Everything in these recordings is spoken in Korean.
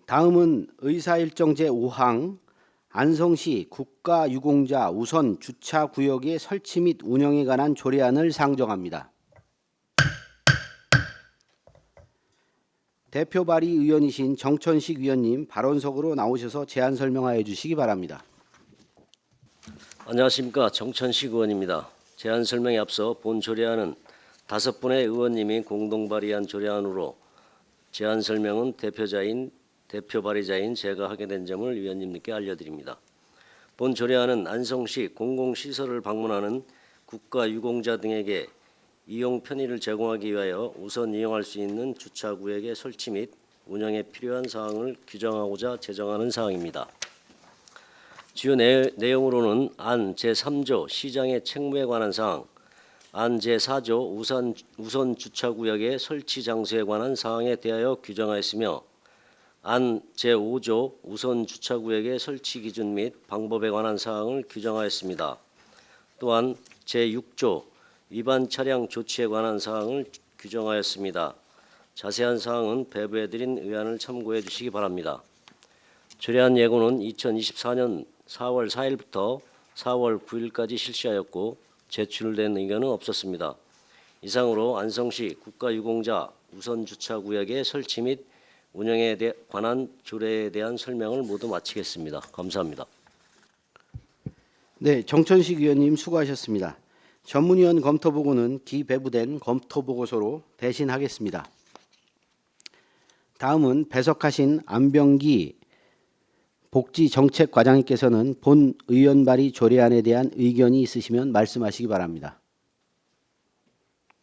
다음은 의사일정 제5항 안성시 국가유공자 우선 주차구역의 설치 및 운영에 관한 조례안을 상정합니다. 대표 발의 의원이신 정천식 위원님 발언석으로 나오셔서 제안 설명하여 주시기 바랍니다. 안녕하십니까, 정천식 의원입니다. 제안 설명에 앞서 본 조례안은 5분의 의원님이 공동 발의한 조례안으로 제안 설명은 대표 발의자인 제가 하게 된 점을 위원님께 알려드립니다. 본 조례안은 안성시 공공시설을 방문하는 국가유공자 등에게 이용 편의를 제공하기 위하여 우선 이용할 수 있는 주차구역의 설치 및 운영에 필요한 사항을 규정하고자 제정하는 사항입니다. 주요 내용으로는 안 제3조 시장의 책무에 관한 사항, 안 제4조 우선 주차구역의 설치 장소에 관한 사항에 대하여 규정하였으며 안 제5조 우선 주차구역의 설치 기준 및 방법에 관한 사항을 규정하였습니다. 또한 제6조 위반 차량 조치에 관한 사항을 규정하였습니다. 자세한 사항은 배부해드린 의안을 참고해 주시기 바랍니다. 조례안 예고는 2024년 4월 4일부터 4월 9일까지 실시하였고 제출된 의견은 없었습니다. 이상으로 안성시 국가유공자 우선주차구역의 설치 및 운영에 관한 조례에 대한 설명을 모두 마치겠습니다. 감사합니다. 네, 정천식 위원님 수고하셨습니다. 전문위원 검토보고는 기배부된 검토보고서로 대신하겠습니다. 다음은 배석하신 안병기 복지정책과장님께서는 본 의원 발의 조례안에 대한 의견이 있으시면 말씀하시기 바랍니다.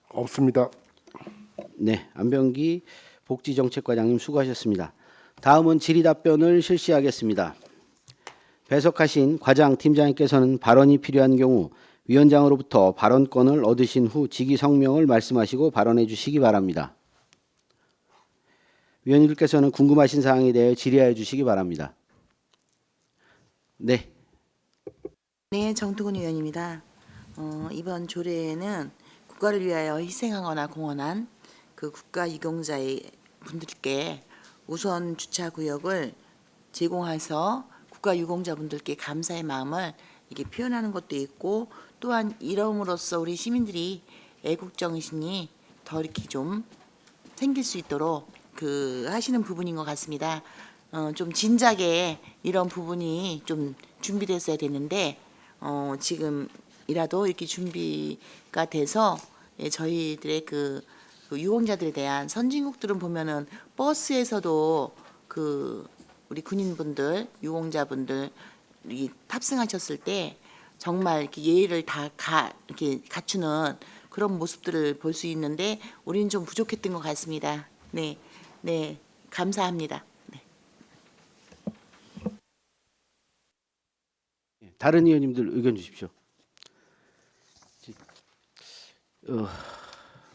없습니다. 네, 안병기 복지정책과장님 수고하셨습니다. 다음은 질의답변을 실시하겠습니다. 배석하신 과장 팀장님께서는 발언이 필요한 경우 위원장으로부터 발언권을 얻으신 후 직위 성명을 말씀하시고 발언해 주시기 바랍니다. 위원님께서는 궁금하신 사항에 대해 질의하여 주시기 바랍니다. 네. 네, 정두근 의원입니다. 이번 조례에는 국가를 위하여 희생하거나 공헌한 그 국가유공자의 분들께 우선 주차구역을 제공해서 국가유공자분들께 감사의 마음을 이게 표현하는 것도 있고, 또한 이름으로써 우리 시민들이 애국정신이 더 이렇게 좀 생길 수 있도록 하시는 부분인 것 같습니다. 좀 진작에 이런 부분이 좀 준비됐어야 되는데 지금이라도 이렇게 준비가 돼서 저희들의 그 유공자들에 대한 선진국들은 보면은 버스에서도 우리 군인분들, 유공자분들 탑승하셨을 때 정말 이렇게 예의를 다 이렇게 갖추는 그런 모습들을 볼 수 있는데 우리는 좀 부족했던 것 같습니다. 네, 네, 감사합니다. 네. 다른 의원님들 의견 주십시오.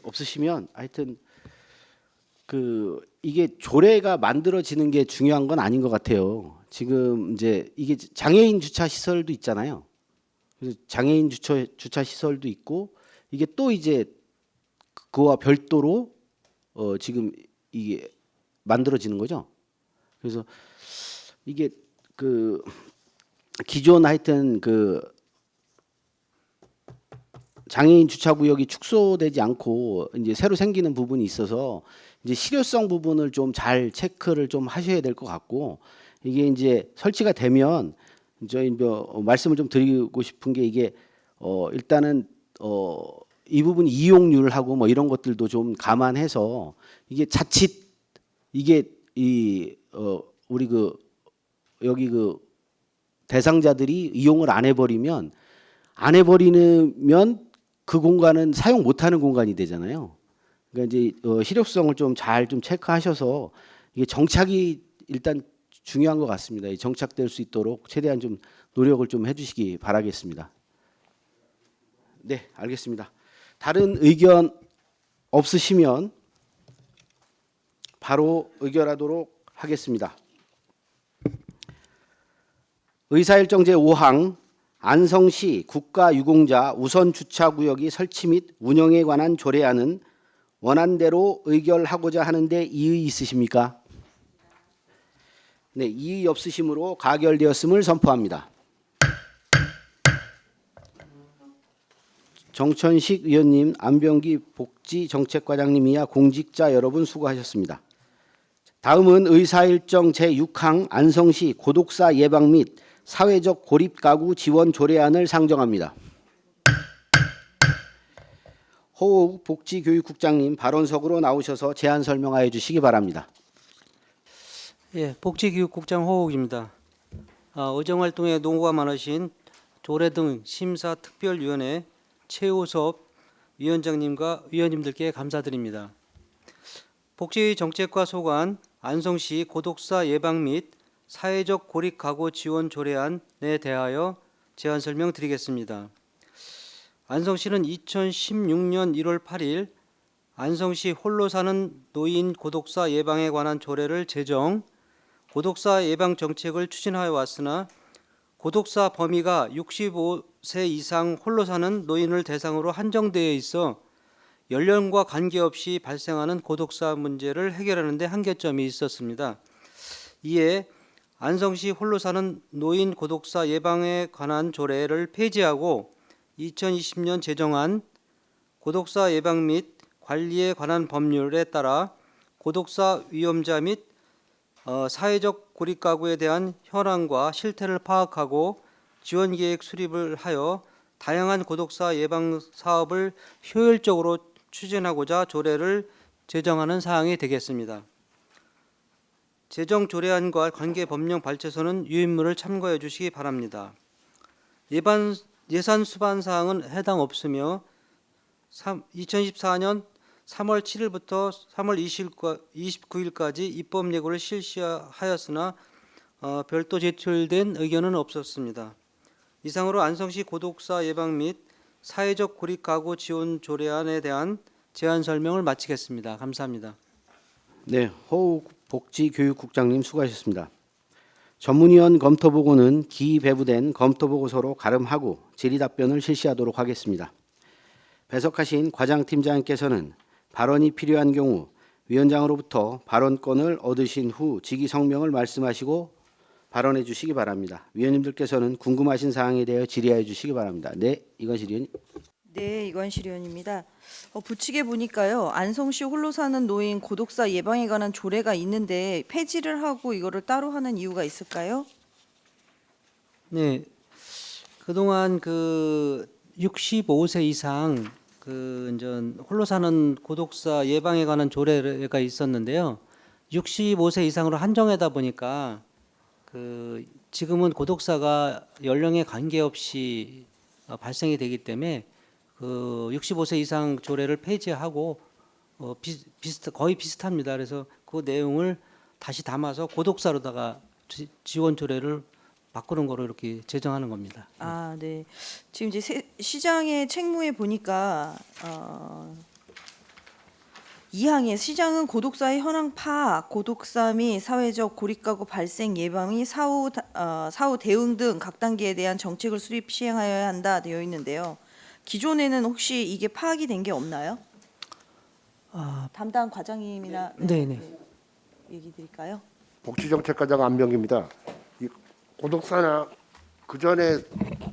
없으시면 하여튼 이게 조례가 만들어지는 게 중요한 건 아닌 것 같아요. 지금 이제 이게 장애인 주차 시설도 있잖아요. 그래서 장애인 주차 시설도 있고 이게 또 이제 그와 별도로 지금 이게 만들어지는 거죠. 그래서 이게 기존 하여튼 장애인 주차구역이 축소되지 않고 이제 새로 생기는 부분이 있어서 이제 실효성 부분을 좀 잘 체크를 좀 하셔야 될 것 같고, 이게 이제 설치가 되면 저희 말씀을 좀 드리고 싶은 게 이게 일단은 이 부분 이용률하고 뭐 이런 것들도 좀 감안해서 이게 자칫 이게 우리 여기 대상자들이 이용을 안 해버리면 그 공간은 사용 못하는 공간이 되잖아요. 그러니까 이제 실효성을 좀 잘 체크하셔서 이게 정착이 일단 중요한 것 같습니다. 정착될 수 있도록 최대한 좀 노력을 좀 해주시기 바라겠습니다. 네, 알겠습니다. 다른 의견 없으시면 바로 의결하도록 하겠습니다. 의사일정 제5항 안성시 국가유공자 우선주차구역의 설치 및 운영에 관한 조례안은 원안대로 의결하고자 하는데 이의 있으십니까? 네, 이의 없으심으로 가결되었음을 선포합니다. 정천식 의원님, 안병기 복지정책과장님 이하 공직자 여러분 수고하셨습니다. 다음은 의사일정 제6항 안성시 고독사 예방 및 사회적 고립가구 지원 조례안을 상정합니다. 호욱 복지교육국장님 발언석으로 나오셔서 제안 설명하여 주시기 바랍니다. 예, 복지교육국장 호욱입니다. 의정활동에 노고가 많으신 조례 등 심사특별위원회 최호섭 위원장님과 위원님들께 감사드립니다. 복지정책과 소관 안성시 고독사 예방 및 사회적 고립 가구 지원 조례안에 대하여 제안 설명드리겠습니다. 안성시는 2016년 1월 8일 안성시 홀로 사는 노인 고독사 예방에 관한 조례를 제정, 고독사 예방 정책을 추진하여 왔으나 고독사 범위가 65세 이상 홀로 사는 노인을 대상으로 한정되어 있어 연령과 관계없이 발생하는 고독사 문제를 해결하는 데 한계점이 있었습니다. 이에 안성시 홀로 사는 노인 고독사 예방에 관한 조례를 폐지하고 2020년 제정한 고독사 예방 및 관리에 관한 법률에 따라 고독사 위험자 및 사회적 고립가구에 대한 현황과 실태를 파악하고 지원계획 수립을 하여 다양한 고독사 예방 사업을 효율적으로 추진하고자 조례를 제정하는 사항이 되겠습니다. 제정 조례안과 관계 법령 발제서는 유인물을 참고해 주시기 바랍니다. 예산 수반 사항은 해당 없으며 2014년 3월 7일부터 3월 29일까지 입법 예고를 실시하였으나 별도 제출된 의견은 없었습니다. 이상으로 안성시 고독사 예방 및 사회적 고립 가구 지원 조례안에 대한 제안 설명을 마치겠습니다. 감사합니다. 네, 호욱 복지교육국장님 수고하셨습니다. 전문위원 검토보고는 기배부된 검토보고서로 가름하고 질의답변을 실시하도록 하겠습니다. 배석하신 과장팀장님께서는 발언이 필요한 경우 위원장으로부터 발언권을 얻으신 후 직위성명을 말씀하시고 발언해 주시기 바랍니다. 위원님들께서는 궁금하신 사항에 대해 질의해 주시기 바랍니다. 네, 이건실 의원님. 네, 이관실 의원입니다. 부칙에 보니까요, 안성시 홀로 사는 노인 고독사 예방에 관한 조례가 있는데 폐지를 하고 이거를 따로 하는 이유가 있을까요? 네, 그동안 그 65세 이상 그 이제 홀로 사는 고독사 예방에 관한 조례가 있었는데요. 65세 이상으로 한정하다 보니까 그 지금은 고독사가 연령에 관계없이 발생이 되기 때문에 그 65세 이상 조례를 폐지하고 거의 비슷합니다. 그래서 그 내용을 다시 담아서 고독사로다가 지원 조례를 바꾸는 거로 이렇게 제정하는 겁니다. 아, 네. 지금 이제 시장의 책무에 보니까 2항에 시장은 고독사의 현황 파악, 고독사 및 사회적 고립가구 발생 예방 및 사후 대응 등 각 단계에 대한 정책을 수립 시행하여야 한다 되어 있는데요. 기존에는 혹시 이게 파악이 된 게 없나요? 담당 과장님이나 네네. 얘기 드릴까요? 복지정책과장 안병기입니다. 이 고독사나 그 전에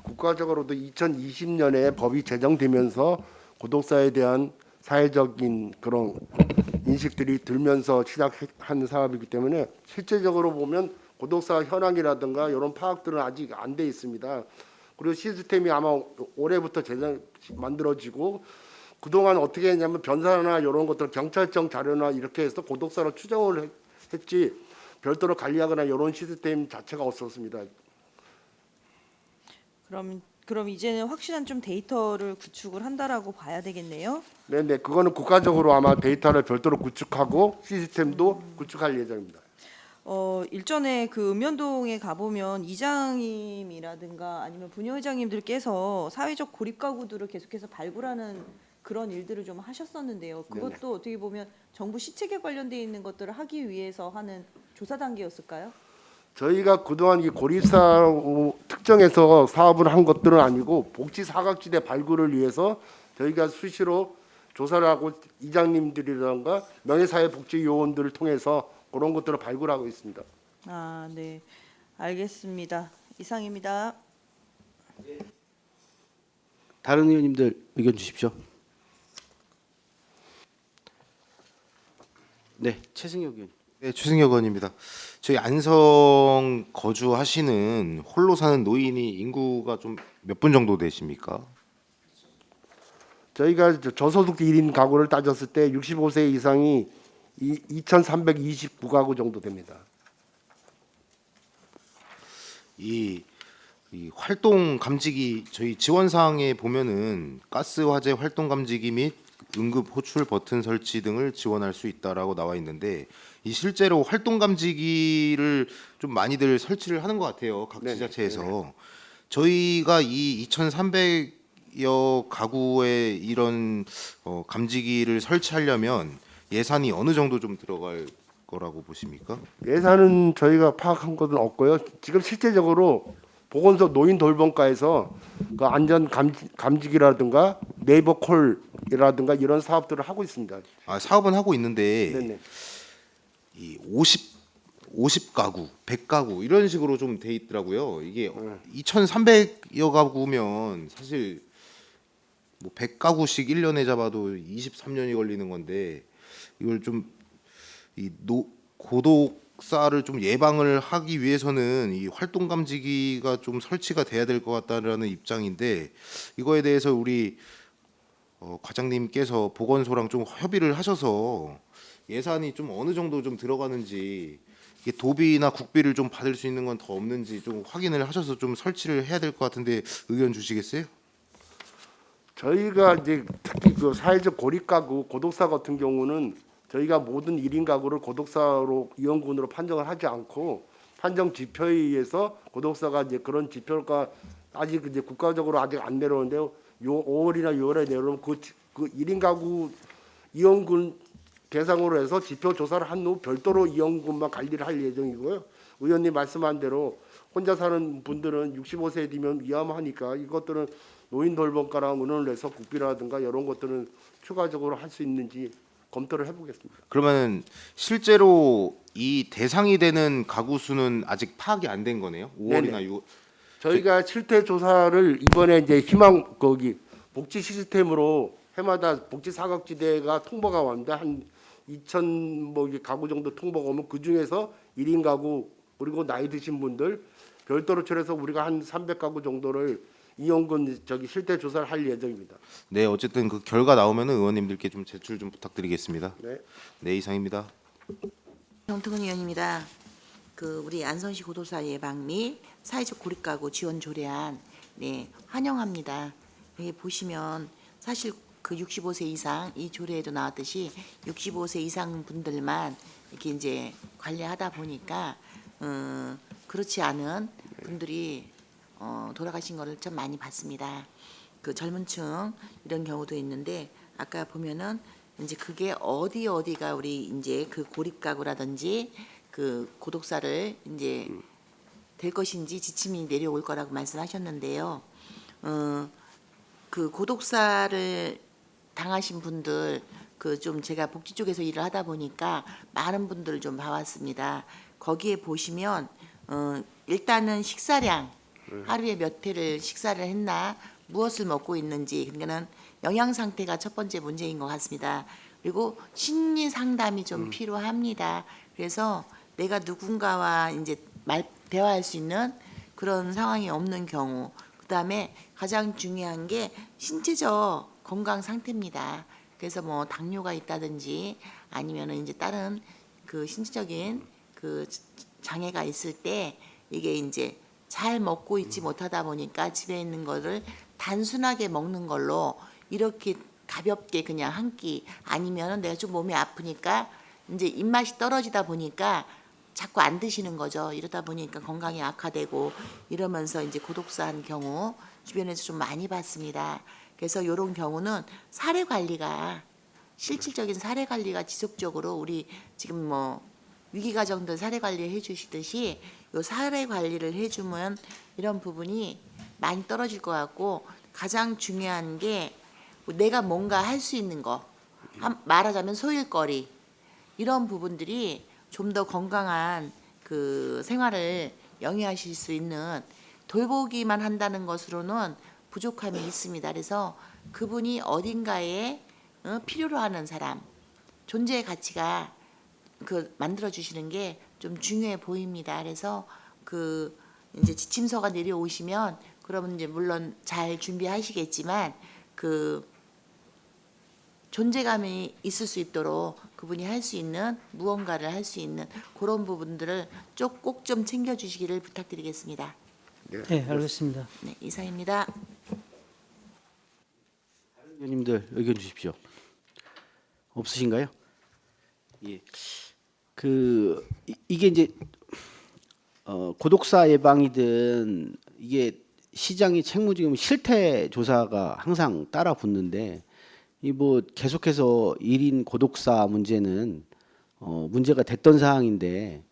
국가적으로도 2020년에 법이 제정되면서 고독사에 대한 사회적인 그런 인식들이 들면서 시작한 사업이기 때문에 실제적으로 보면 고독사 현황이라든가 이런 파악들은 아직 안 돼 있습니다. 그리고 시스템이 아마 올해부터 만들어지고 그동안 어떻게 했냐면 변사나 이런 것들 경찰청 자료나 이렇게 해서 고독사로 추정을 했지 별도로 관리하거나 이런 시스템 자체가 없었습니다. 그럼 이제는 확실한 좀 데이터를 구축을 한다라고 봐야 되겠네요. 네, 그거는 국가적으로 아마 데이터를 별도로 구축하고 시스템도 구축할 예정입니다. 일전에 그 읍면동에 가보면 이장님이라든가 아니면 부녀회장님들께서 사회적 고립 가구들을 계속해서 발굴하는 그런 일들을 좀 하셨었는데요. 그것도 어떻게 보면 정부 시책에 관련돼 있는 것들을 하기 위해서 하는 조사 단계였을까요? 저희가 그동안 이 고립사 특정해서 사업을 한 것들은 아니고 복지 사각지대 발굴을 위해서 저희가 수시로 조사를 하고 이장님들이라든가 명예사회복지 요원들을 통해서 그런 것들을 발굴하고 있습니다. 아, 네. 알겠습니다. 이상입니다. 다른 의원님들 의견 주십시오. 네, 최승혁 의원. 네, 추승혁 의원입니다. 저희 안성 거주하시는 홀로 사는 노인이 인구가 좀 몇 분 정도 되십니까? 저희가 저소득 1인 가구를 따졌을 때 65세 이상이 2,329가구 정도 됩니다. 이 활동 감지기 저희 지원사항에 보면은 가스 화재 활동 감지기 및 응급 호출 버튼 설치 등을 지원할 수 있다라고 나와 있는데 이 실제로 활동 감지기를 좀 많이들 설치를 하는 것 같아요. 각 네, 지자체에서 저희가 이 2,300여 가구에 이런 감지기를 설치하려면 예산이 어느 정도 좀 들어갈 거라고 보십니까? 예산은 저희가 파악한 것은 없고요. 지금 실제적으로 보건소 노인 돌봄과에서 그 안전 감지기라든가 네이버 콜이라든가 이런 사업들을 하고 있습니다. 아, 사업은 하고 있는데 네네. 이 50가구, 100가구 이런 식으로 좀 돼 있더라고요. 이게 2,300여 가구면 사실 뭐 100가구씩 1년에 잡아도 23년이 걸리는 건데 이걸 좀 고독사를 좀 예방을 하기 위해서는 이 활동 감지기가 좀 설치가 돼야 될 것 같다라는 입장인데 이거에 대해서 우리 과장님께서 보건소랑 좀 협의를 하셔서 예산이 좀 어느 정도 좀 들어가는지 이게 도비나 국비를 좀 받을 수 있는 건 더 없는지 좀 확인을 하셔서 좀 설치를 해야 될 것 같은데 의견 주시겠어요? 저희가 이제 특히 그 사회적 고립 가구 고독사 같은 경우는 저희가 모든 1인 가구를 고독사로 이용군으로 판정을 하지 않고 판정 지표에 의해서 고독사가 이제 그런 지표가 아직 이제 국가적으로 아직 안 내려오는데 요 5월이나 6월에 내려오면 그 1인 가구 이용군 대상으로 해서 지표 조사를 한 후 별도로 이용군만 관리를 할 예정이고요. 의원님 말씀한 대로 혼자 사는 분들은 65세 되면 위험하니까 이것들은 노인 돌봄과랑 의논을 해서 국비라든가 이런 것들은 추가적으로 할 수 있는지 검토를 해보겠습니다. 그러면 실제로 이 대상이 되는 가구 수는 아직 파악이 안 된 거네요. 5월이나 6월. 저희가 실태 조사를 이번에 이제 희망 거기 복지 시스템으로 해마다 복지 사각지대가 통보가 왔는데 한 2,000 뭐 가구 정도 통보가 오면 그 중에서 1인 가구 그리고 나이 드신 분들 별도로 처해서 우리가 한 300가구 정도를 이용군 저기 실태 조사를 할 예정입니다. 네, 어쨌든 그 결과 나오면 의원님들께 좀 제출 좀 부탁드리겠습니다. 네. 네, 이상입니다. 정특은 의원입니다. 그 우리 안성시 고독사 예방 및 사회적 고립가구 지원 조례안 네 환영합니다. 여기 보시면 사실 그 65세 이상 이 조례에도 나왔듯이 65세 이상 분들만 이렇게 이제 관리하다 보니까 그렇지 않은 분들이 돌아가신 거를 좀 많이 봤습니다. 그 젊은층 이런 경우도 있는데 아까 보면은 이제 그게 어디가 우리 이제 그 고립가구라든지 그 고독사를 이제 될 것인지 지침이 내려올 거라고 말씀하셨는데요. 그 고독사를 당하신 분들 그 좀 제가 복지 쪽에서 일을 하다 보니까 많은 분들을 좀 봐왔습니다. 거기에 보시면 일단은 식사량 하루에 몇 회를 식사를 했나 무엇을 먹고 있는지 그러니까는 영양 상태가 첫 번째 문제인 것 같습니다. 그리고 심리 상담이 좀 필요합니다. 그래서 내가 누군가와 이제 대화할 수 있는 그런 상황이 없는 경우, 그다음에 가장 중요한 게 신체적 건강 상태입니다. 그래서 뭐 당뇨가 있다든지 아니면은 이제 다른 그 신체적인 그 장애가 있을 때 이게 이제 잘 먹고 있지 못하다 보니까 집에 있는 거를 단순하게 먹는 걸로 이렇게 가볍게 그냥 한 끼 아니면은 내가 좀 몸이 아프니까 이제 입맛이 떨어지다 보니까 자꾸 안 드시는 거죠. 이러다 보니까 건강이 악화되고 이러면서 이제 고독사한 경우 주변에서 좀 많이 봤습니다. 그래서 이런 경우는 사례 관리가 실질적인 사례 관리가 지속적으로 우리 지금 뭐 위기 가정들 사례 관리 해주시듯이 요 사례 관리를 해주면 이런 부분이 많이 떨어질 것 같고 가장 중요한 게 내가 뭔가 할 수 있는 거 말하자면 소일거리 이런 부분들이 좀 더 건강한 그 생활을 영위하실 수 있는 돌보기만 한다는 것으로는 부족함이 있습니다. 그래서 그분이 어딘가에 필요로 하는 사람, 존재의 가치가 만들어 주시는 게 좀 중요해 보입니다. 그래서 그 이제 지침서가 내려오시면 그러면 이제 물론 잘 준비하시겠지만 그 존재감이 있을 수 있도록 그분이 할 수 있는 무언가를 할 수 있는 그런 부분들을 꼭 좀 챙겨주시기를 부탁드리겠습니다. 네, 알겠습니다. 네, 이상입니다. 의원님들 의견 주십시오. 없으신가요? 예. 이게 이제 고독사 예방이든 이게 시장이 책무지금 실태 조사가 항상 따라 붙는데 이 뭐 계속해서 1인 고독사 문제는 문제가 됐던 사항인데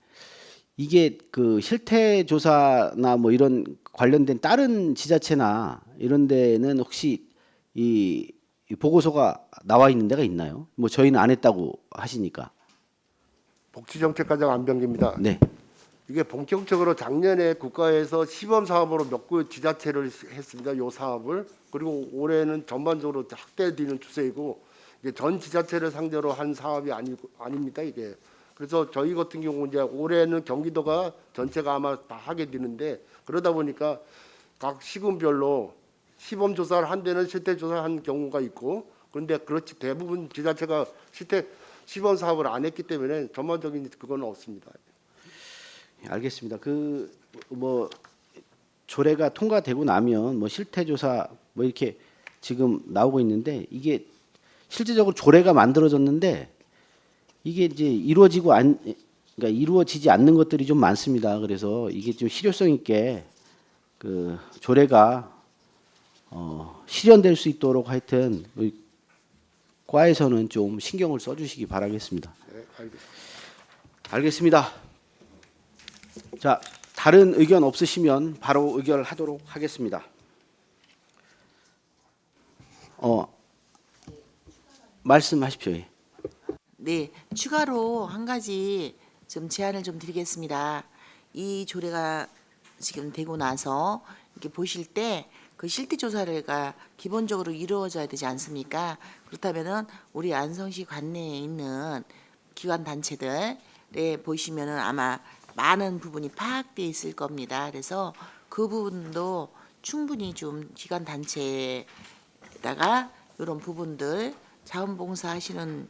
이게 그 실태 조사나 뭐 이런 관련된 다른 지자체나 이런 데는 혹시 이 보고서가 나와 있는 데가 있나요? 뭐 저희는 안 했다고 하시니까. 복지정책과장 안병기입니다. 네. 이게 본격적으로 작년에 국가에서 시범 사업으로 몇 구 지자체를 했습니다. 요 사업을. 그리고 올해는 전반적으로 확대되는 추세이고 이게 전 지자체를 상대로 한 사업이 아닙니다. 이게. 그래서 저희 같은 경우 이제 올해는 경기도가 전체가 아마 다 하게 되는데 그러다 보니까 각 시군별로 시범 조사를 한 데는 실태 조사를 한 경우가 있고 그런데 그렇지 대부분 지자체가 실태 시범 사업을 안 했기 때문에 전반적인 그건 없습니다. 알겠습니다. 뭐 조례가 통과되고 나면 뭐 실태 조사 뭐 이렇게 지금 나오고 있는데 이게 실질적으로 조례가 만들어졌는데 이게 이제 그러니까 이루어지지 않는 것들이 좀 많습니다. 그래서 이게 좀 실효성 있게 그 조례가 실현될 수 있도록 하여튼 우리 과에서는 좀 신경을 써주시기 바라겠습니다. 네, 알겠습니다. 알겠습니다. 자, 다른 의견 없으시면 바로 의결하도록 하겠습니다. 말씀하십시오. 예. 네, 추가로 한 가지 좀 제안을 좀 드리겠습니다. 이 조례가 지금 되고 나서 이렇게 보실 때 그 실태 조사가 기본적으로 이루어져야 되지 않습니까? 그렇다면은 우리 안성시 관내에 있는 기관 단체들에 보시면은 아마 많은 부분이 파악돼 있을 겁니다. 그래서 그 부분도 충분히 좀 기관 단체에다가 이런 부분들 자원봉사 하시는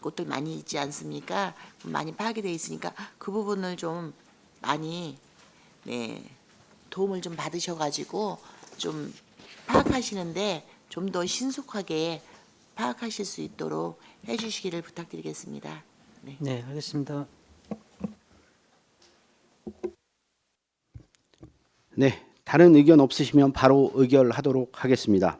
곳들 많이 있지 않습니까? 많이 파악이 돼 있으니까 그 부분을 좀 많이 도움을 좀 받으셔가지고 좀 파악하시는데 좀 더 신속하게 파악하실 수 있도록 해주시기를 부탁드리겠습니다. 네. 네, 알겠습니다. 네, 다른 의견 없으시면 바로 의결하도록 하겠습니다.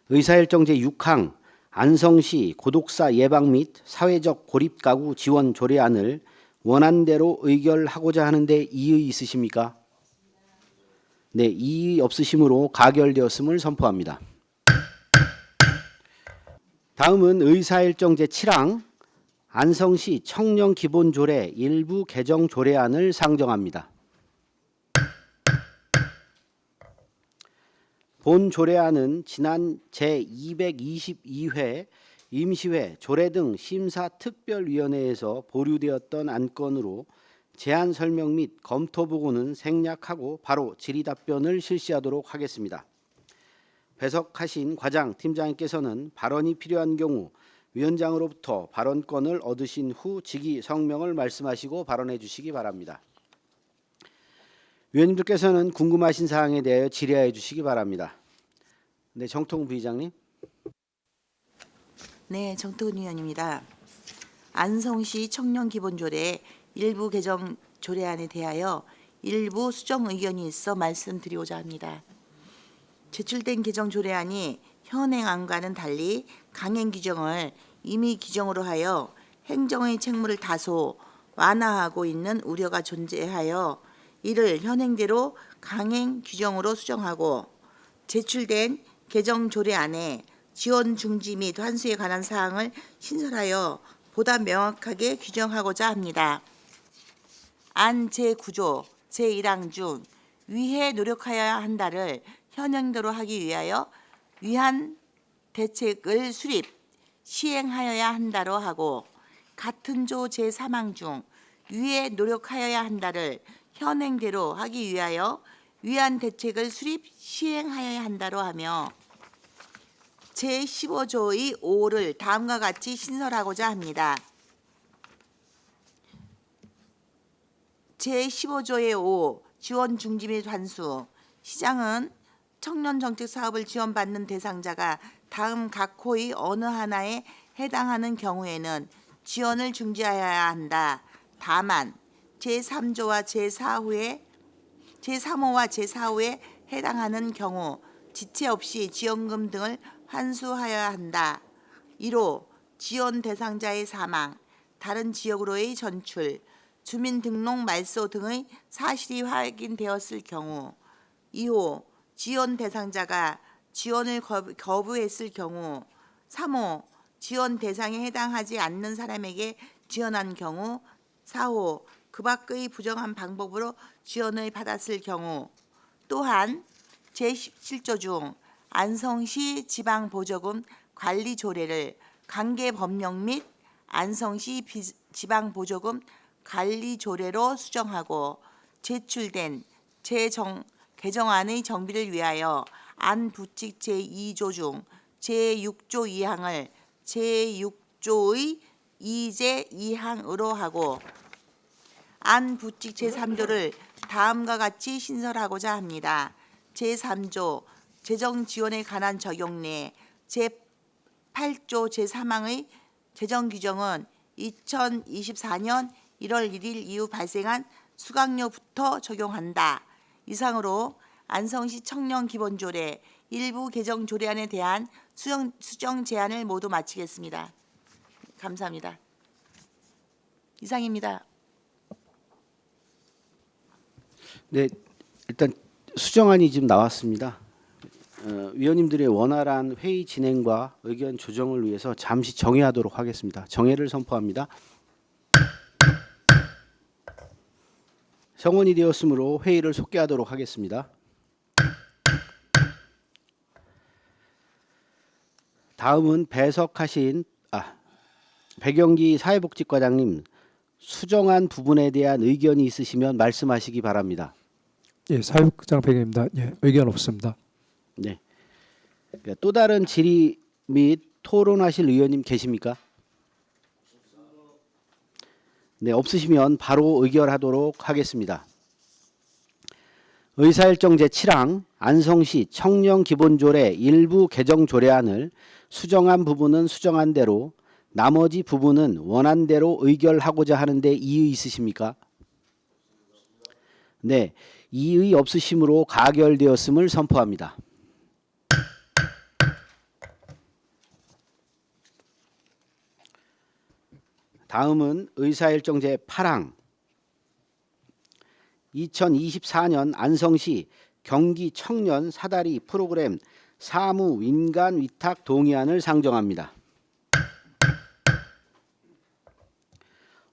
의사일정 제6항 안성시 고독사 예방 및 사회적 고립가구 지원 조례안을 원안대로 의결하고자 하는데 이의 있으십니까? 네, 이의 없으심으로 가결되었음을 선포합니다. 다음은 의사일정 제7항 안성시 청년기본조례 일부 개정 조례안을 상정합니다. 본 조례안은 지난 제222회 임시회 조례 등 심사특별위원회에서 보류되었던 안건으로 제안 설명 및 검토 보고는 생략하고 바로 질의답변을 실시하도록 하겠습니다. 배석하신 과장, 팀장님께서는 발언이 필요한 경우 위원장으로부터 발언권을 얻으신 후 직위 성명을 말씀하시고 발언해 주시기 바랍니다. 위원님들께서는 궁금하신 사항에 대하여 질의해 주시기 바랍니다. 네, 정통 부의장님. 네, 정태근 의원입니다. 안성시 청년기본조례 일부 개정 조례안에 대하여 일부 수정 의견이 있어 말씀드리고자 합니다. 제출된 개정 조례안이 현행안과는 달리 강행 규정을 임의 규정으로 하여 행정의 책무를 다소 완화하고 있는 우려가 존재하여 이를 현행대로 강행 규정으로 수정하고 제출된 개정 조례안에 지원 중지 및 환수에 관한 사항을 신설하여 보다 명확하게 규정하고자 합니다. 안 제9조 제1항 중 위해 노력하여야 한다를 현행대로 하기 위하여 위한 대책을 수립, 시행하여야 한다로 하고 같은 조 제3항 중 위해 노력하여야 한다를 현행대로 하기 위하여 위한 대책을 수립, 시행하여야 한다로 하며 제15조의 5를 다음과 같이 신설하고자 합니다. 제15조의 5 지원 중지 및 환수. 시장은 청년 정책 사업을 지원받는 대상자가 다음 각 호의 어느 하나에 해당하는 경우에는 지원을 중지하여야 한다. 다만 제3조와 제3호와 제4호에 해당하는 경우 지체 없이 지원금 등을 환수하여야 한다. 1호 지원 대상자의 사망, 다른 지역으로의 전출, 주민등록 말소 등의 사실이 확인되었을 경우. 2호 지원 대상자가 지원을 거부했을 경우. 3호 지원 대상에 해당하지 않는 사람에게 지원한 경우. 4호 그 밖의 부정한 방법으로 지원을 받았을 경우. 또한 제17조 중 안성시 지방보조금 관리 조례를 관계법령 및 안성시 지방보조금 관리 조례로 수정하고 제출된 개정안의 정비를 위하여 안부칙 제2조 중 제6조 2항을 제6조의 2제 2항으로 하고 안부칙 제3조를 다음과 같이 신설하고자 합니다. 제3조 재정 지원에 관한 적용례. 제8조 제3항의 재정 규정은 2024년 1월 1일 이후 발생한 수강료부터 적용한다. 이상으로 안성시 청년 기본조례 일부 개정 조례안에 대한 수정 제안을 모두 마치겠습니다. 감사합니다. 이상입니다. 네, 일단 수정안이 지금 나왔습니다. 위원님들의 원활한 회의 진행과 의견 조정을 위해서 잠시 정회하도록 하겠습니다. 정회를 선포합니다. 성원이 되었으므로 회의를 속개하도록 하겠습니다. 다음은 배경기 사회복지과장님, 수정안 부분에 대한 의견이 있으시면 말씀하시기 바랍니다. 예, 사회복지장 배경입니다. 예, 의견 없습니다. 네. 또 다른 질의 및 토론하실 의원님 계십니까? 네, 없으시면 바로 의결하도록 하겠습니다. 의사일정 제7항 안성시 청년기본조례 일부 개정 조례안을 수정한 부분은 수정한 대로 나머지 부분은 원한 대로 의결하고자 하는데 이의 있으십니까? 네, 이의 없으심으로 가결되었음을 선포합니다. 다음은 의사일정 제8항 2024년 안성시 경기 청년 사다리 프로그램 사무 민간 위탁 동의안을 상정합니다.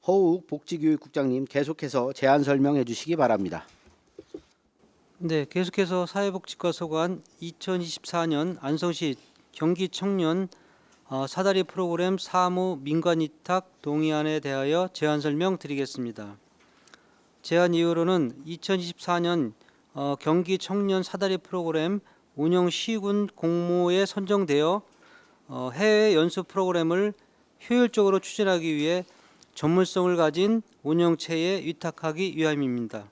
허욱 복지교육국장님 계속해서 제안 설명해 주시기 바랍니다. 네, 계속해서 사회복지과 소관 2024년 안성시 경기 청년 사다리 프로그램 사무 민간위탁 동의안에 대하여 제안 설명 드리겠습니다. 제안 이유로는 2024년 경기 청년 사다리 프로그램 운영 시군 공모에 선정되어 해외 연수 프로그램을 효율적으로 추진하기 위해 전문성을 가진 운영체에 위탁하기 위함입니다.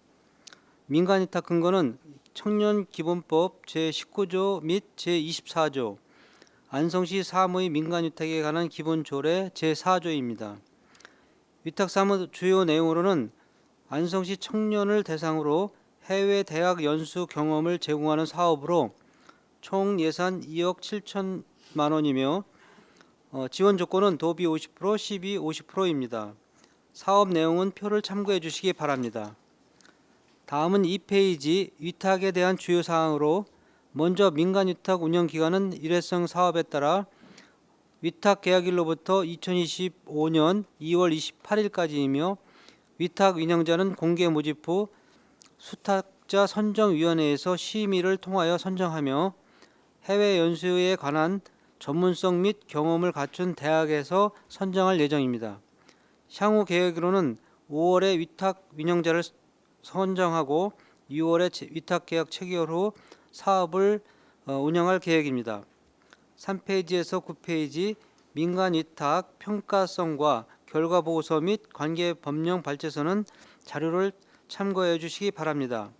민간위탁 근거는 청년기본법 제19조 및 제24조, 안성시 사무의 민간위탁에 관한 기본조례 제4조입니다. 위탁사무 주요 내용으로는 안성시 청년을 대상으로 해외 대학 연수 경험을 제공하는 사업으로 총 예산 2억 7천만 원이며 지원 조건은 도비 50%, 시비 50%입니다. 사업 내용은 표를 참고해 주시기 바랍니다. 다음은 2페이지 위탁에 대한 주요 사항으로 먼저 민간위탁 운영기간은 일회성 사업에 따라 위탁 계약일로부터 2025년 2월 28일까지이며 위탁 위원자는 공개 모집 후 수탁자 선정위원회에서 심의를 통하여 선정하며 해외 연수에 관한 전문성 및 경험을 갖춘 대학에서 선정할 예정입니다. 향후 계획으로는 5월에 위탁 위원자를 선정하고 6월에 위탁 계약 체결 후 사업을 운영할 계획입니다. 3페이지에서 9페이지 민간 위탁 평가성과 결과 보고서 및 관계 법령 발제서는 자료를 참고해 주시기 바랍니다.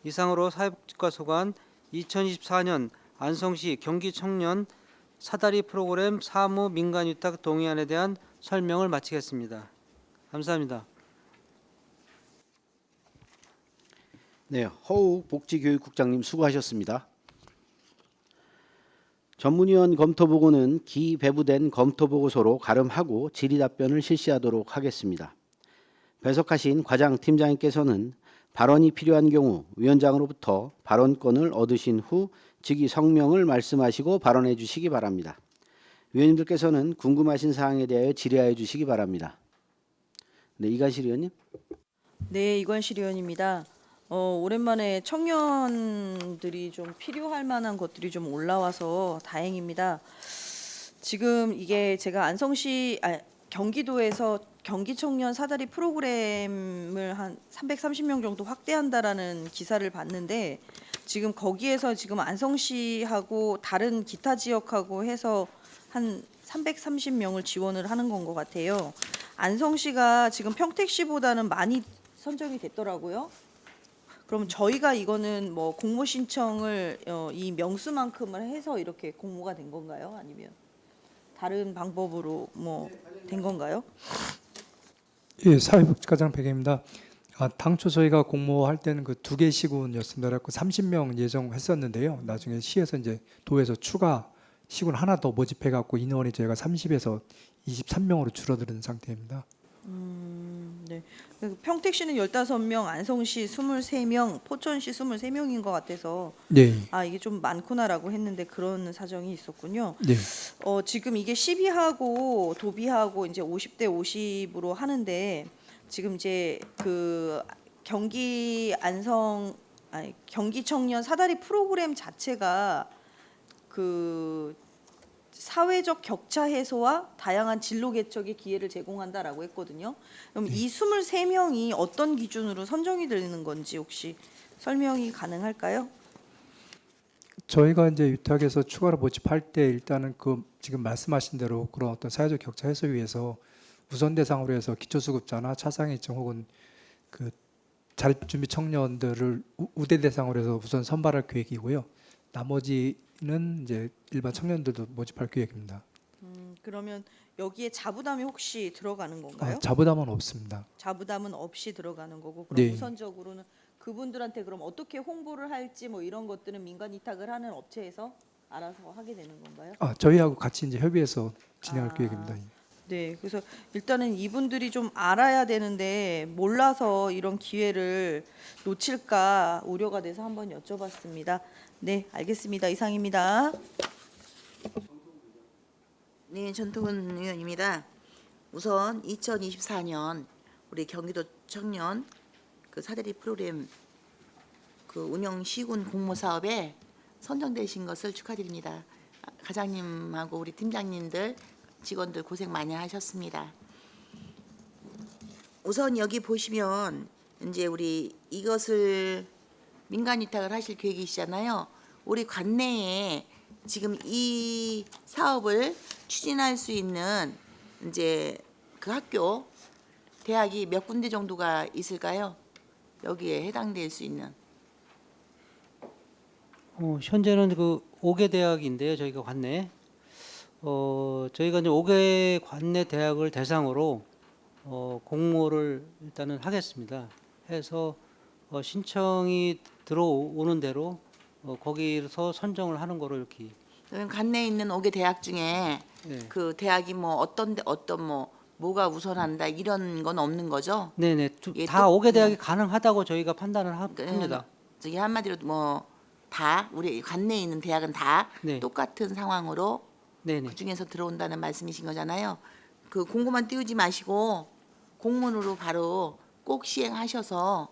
이상으로 사회복지과소관 2024년 안성시 경기청년 사다리 프로그램 사무 민간 위탁 동의안에 대한 설명을 마치겠습니다. 감사합니다. 네, 허욱 복지교육국장님 수고하셨습니다. 전문위원 검토보고는 기배부된 검토보고서로 가름하고 질의 답변을 실시하도록 하겠습니다. 배석하신 과장 팀장님께서는 발언이 필요한 경우 위원장으로부터 발언권을 얻으신 후 즉위 성명을 말씀하시고 발언해 주시기 바랍니다. 위원님들께서는 궁금하신 사항에 대하여 질의하여 주시기 바랍니다. 네, 이관실 의원님. 네, 이관실 의원입니다. 오랜만에 청년들이 좀 필요할 만한 것들이 좀 올라와서 다행입니다. 지금 이게 제가 경기도에서 경기청년 사다리 프로그램을 한 330명 정도 확대한다라는 기사를 봤는데 지금 거기에서 지금 안성시하고 다른 기타 지역하고 해서 한 330명을 지원을 하는 건 것 같아요. 안성시가 지금 평택시보다는 많이 선정이 됐더라고요. 그럼 저희가 이거는 뭐 공모 신청을 이 명수만큼을 해서 이렇게 공모가 된 건가요? 아니면 다른 방법으로 뭐 된 건가요? 예, 사회복지과장 백입니다. 당초 저희가 공모할 때는 그 2개 시군이었습니다. 그래서 30명 예정했었는데요. 나중에 시에서 이제 도에서 추가 시군 하나 더 모집해 갖고 인원이 저희가 30에서 23명으로 줄어드는 상태입니다. 네. 평택시는 15명, 안성시 23명, 포천시 23명인 것 같아서 네. 이게 좀 많구나라고 했는데 그런 사정이 있었군요. 네. 지금 이게 시비하고 도비하고 이제 50대 50으로 하는데 지금 이제 그 경기 청년 사다리 프로그램 자체가 그 사회적 격차 해소와 다양한 진로 개척의 기회를 제공한다라고 했거든요. 그럼 이 23명이 어떤 기준으로 선정이 되는 건지 혹시 설명이 가능할까요? 저희가 이제 위탁에서 추가로 모집할 때 일단은 그 지금 말씀하신 대로 그런 어떤 사회적 격차 해소 위해서 우선 대상으로 해서 기초수급자나 차상위층 혹은 그 자립준비 청년들을 우대 대상으로 해서 우선 선발할 계획이고요. 나머지는 이제 일반 청년들도 모집할 계획입니다. 그러면 여기에 자부담이 혹시 들어가는 건가요? 자부담은 없습니다. 자부담은 없이 들어가는 거고 그럼 네. 우선적으로는 그분들한테 그럼 어떻게 홍보를 할지 뭐 이런 것들은 민간 위탁을 하는 업체에서 알아서 하게 되는 건가요? 저희하고 같이 이제 협의해서 진행할 계획입니다. 네, 그래서 일단은 이분들이 좀 알아야 되는데 몰라서 이런 기회를 놓칠까 우려가 돼서 한번 여쭤봤습니다. 네, 알겠습니다. 이상입니다. 네, 전통훈 의원입니다. 우선 2024년 우리 경기도 청년 그 사다리 프로그램 그 운영 시군 공모 사업에 선정되신 것을 축하드립니다. 과장님하고 우리 팀장님들 직원들 고생 많이 하셨습니다. 우선 여기 보시면 이제 우리 이것을 민간 위탁을 하실 계획이시잖아요. 우리 관내에 지금 이 사업을 추진할 수 있는 이제 그 학교 대학이 몇 군데 정도가 있을까요? 여기에 해당될 수 있는. 현재는 그 5개 대학인데요. 저희가 관내 저희가 이제 5개 관내 대학을 대상으로 공모를 일단은 하겠습니다. 해서 신청이 들어오는 대로 거기서 선정을 하는 거로 이렇게. 그럼 관내에 있는 5개 대학 중에 네. 그 대학이 뭐 어떤 뭐가 우선한다 이런 건 없는 거죠? 네네. 예, 다 또- 5개 대학이 가능하다고 저희가 판단을 그러니까 합니다. 저기 한마디로 뭐 다 우리 관내에 있는 대학은 다 네. 똑같은 상황으로 네네. 그 중에서 들어온다는 말씀이신 거잖아요. 그 공고만 띄우지 마시고 공문으로 바로 꼭 시행하셔서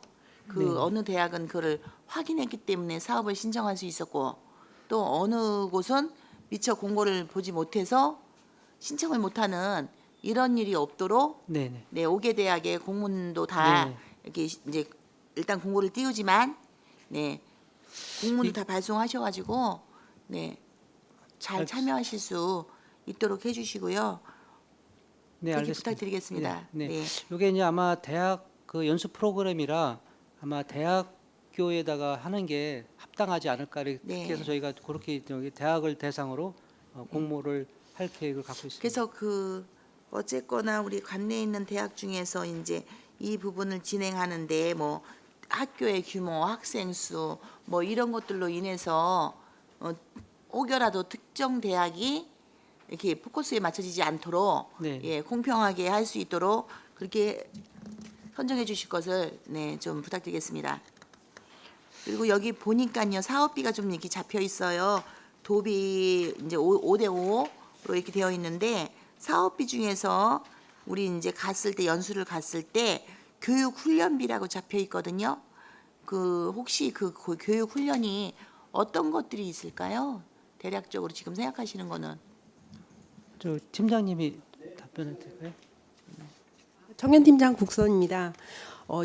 그 어느 대학은 그를 확인했기 때문에 사업을 신청할 수 있었고 또 어느 곳은 미처 공고를 보지 못해서 신청을 못하는 이런 일이 없도록 네네. 네, 5개 대학의 공문도 다 네. 이렇게 이제 일단 공고를 띄우지만 네, 공문을 다 발송하셔가지고 네, 잘 참여하실 수 있도록 해주시고요. 네, 그렇게 알겠습니다. 부탁드리겠습니다. 네, 네. 이게 이제 아마 대학 그 연수 프로그램이라 아마 대학교에다가 하는 게 합당하지 않을까 이렇게 네. 해서 저희가 그렇게 여기 대학을 대상으로 공모를 할 계획을 갖고 있습니다. 그래서 그 어쨌거나 우리 관내에 있는 대학 중에서 이제 이 부분을 진행하는데 뭐 학교의 규모, 학생 수 뭐 이런 것들로 인해서 혹여라도 특정 대학이 이렇게 포커스에 맞춰지지 않도록 네. 예, 공평하게 할 수 있도록 그렇게 선정해 주실 것을 네, 좀 부탁드리겠습니다. 그리고 여기 보니까요 사업비가 좀 이렇게 잡혀 있어요. 도비 이제 5대 5로 이렇게 되어 있는데 사업비 중에서 우리 이제 갔을 때 연수를 갔을 때 교육 훈련비라고 잡혀 있거든요. 그 혹시 그 교육 훈련이 어떤 것들이 있을까요? 대략적으로 지금 생각하시는 거는 저 팀장님이 답변을 드릴까요? 청년팀장 국선입니다.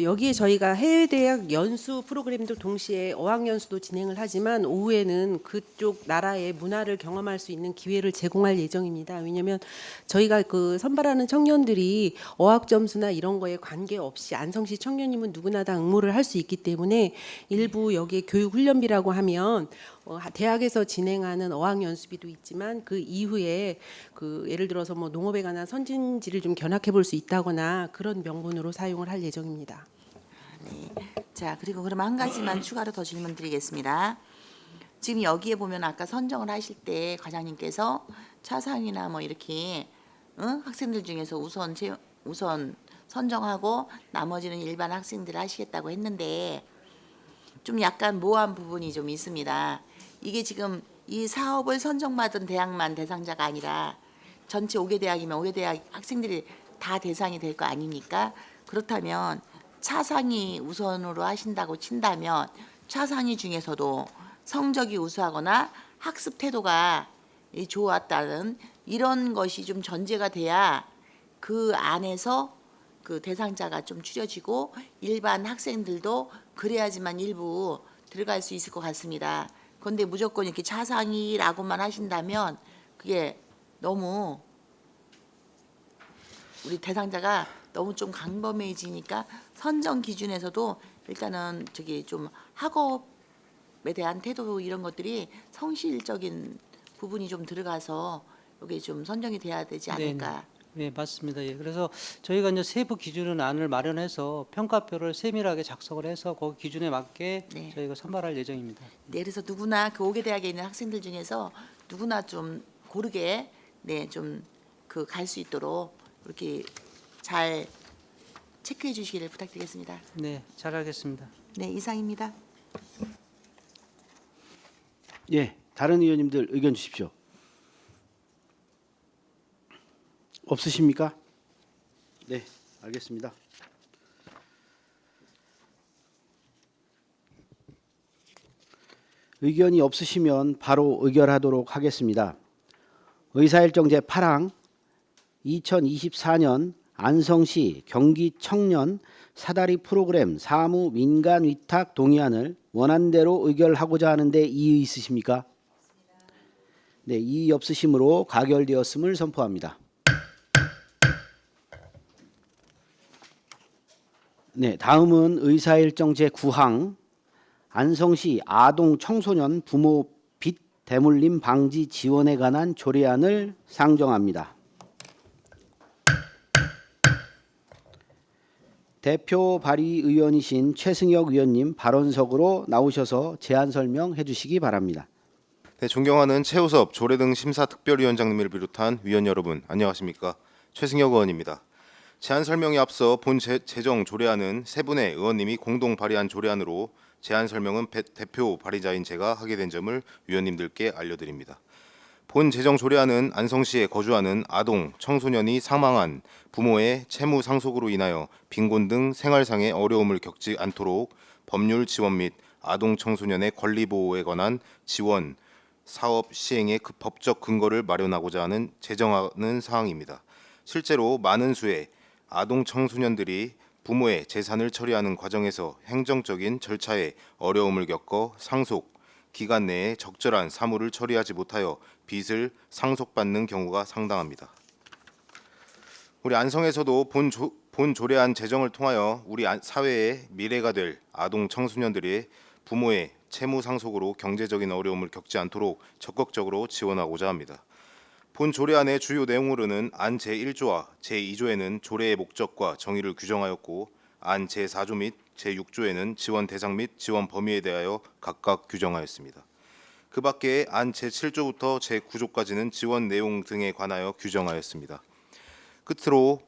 여기에 저희가 해외 대학 연수 프로그램도 동시에 어학연수도 진행을 하지만 오후에는 그쪽 나라의 문화를 경험할 수 있는 기회를 제공할 예정입니다. 왜냐하면 저희가 그 선발하는 청년들이 어학 점수나 이런 거에 관계없이 안성시 청년이면 누구나 다 응모를 할 수 있기 때문에 일부 여기에 교육 훈련비라고 하면 대학에서 진행하는 어학 연수비도 있지만 그 이후에 그 예를 들어서 뭐 농업에 관한 선진지를 좀 견학해 볼 수 있다거나 그런 명분으로 사용을 할 예정입니다. 자 그리고 그럼 한 가지만 추가로 더 질문드리겠습니다. 지금 여기에 보면 아까 선정을 하실 때 과장님께서 차상이나 뭐 이렇게 학생들 중에서 우선 선정하고 나머지는 일반 학생들 하시겠다고 했는데 좀 약간 모호한 부분이 좀 있습니다. 이게 지금 이 사업을 선정받은 대학만 대상자가 아니라 전체 5개 대학이면 5개 대학 학생들이 다 대상이 될 거 아닙니까? 그렇다면 차상위 우선으로 하신다고 친다면 차상위 중에서도 성적이 우수하거나 학습 태도가 좋았다는 이런 것이 좀 전제가 돼야 그 안에서 그 대상자가 좀 추려지고 일반 학생들도 그래야지만 일부 들어갈 수 있을 것 같습니다. 그런데 무조건 이렇게 차상위라고만 하신다면 그게 너무 우리 대상자가 너무 좀 광범해지니까 선정 기준에서도 일단은 저기 좀 학업에 대한 태도 이런 것들이 성실적인 부분이 좀 들어가서 여기 좀 선정이 돼야 되지 않을까. 네, 맞습니다. 예. 그래서 저희가 이제 세부 기준은 안을 마련해서 평가표를 세밀하게 작성을 해서 그 기준에 맞게 네. 저희가 선발할 예정입니다. 네, 그래서 누구나 그 5개 대학에 있는 학생들 중에서 누구나 좀 고르게 네, 좀 그 갈 수 있도록 이렇게 잘 체크해 주시기를 부탁드리겠습니다. 네, 잘하겠습니다. 네, 이상입니다. 예, 다른 의원님들 의견 주십시오. 없으십니까? 네, 알겠습니다. 의견이 없으시면 바로 의결하도록 하겠습니다. 의사일정 제8항 2024년 안성시 경기 청년 사다리 프로그램 사무 민간 위탁 동의안을 원안대로 의결하고자 하는데 이의 있으십니까? 네, 이의 없으심으로 가결되었음을 선포합니다. 네, 다음은 의사일정 제9항 안성시 아동 청소년 부모 빚 대물림 방지 지원에 관한 조례안을 상정합니다. 대표 발의의원이신 최승혁 의원님 발언석으로 나오셔서 제안 설명해 주시기 바랍니다. 네, 존경하는 최우섭 조례 등 심사 특별위원장님을 비롯한 위원 여러분, 안녕하십니까? 최승혁 의원입니다. 제안 설명에 앞서 본 재정 조례안은 세 분의 의원님이 공동 발의한 조례안으로 제안 설명은 대표 발의자인 제가 하게 된 점을 위원님들께 알려드립니다. 본 제정 조례안은 안성시에 거주하는 아동, 청소년이 사망한 부모의 채무 상속으로 인하여 빈곤 등 생활상의 어려움을 겪지 않도록 법률 지원 및 아동 청소년의 권리 보호에 관한 지원 사업 시행의 그 법적 근거를 마련하고자 하는 제정하는 사항입니다. 실제로 많은 수의 아동 청소년들이 부모의 재산을 처리하는 과정에서 행정적인 절차에 어려움을 겪어 상속 기간 내에 적절한 사무를 처리하지 못하여 빚을 상속받는 경우가 상당합니다. 우리 안성에서도 본 조례안 제정을 통하여 우리 사회의 미래가 될 아동 청소년들이 부모의 채무 상속으로 경제적인 어려움을 겪지 않도록 적극적으로 지원하고자 합니다. 본 조례안의 주요 내용으로는 안 제1조와 제2조에는 조례의 목적과 정의를 규정하였고 안 제4조 및 제6조에는 지원 대상 및 지원 범위에 대하여 각각 규정하였습니다. 그 밖에 안 제7조부터 제9조까지는 지원 내용 등에 관하여 규정하였습니다. 끝으로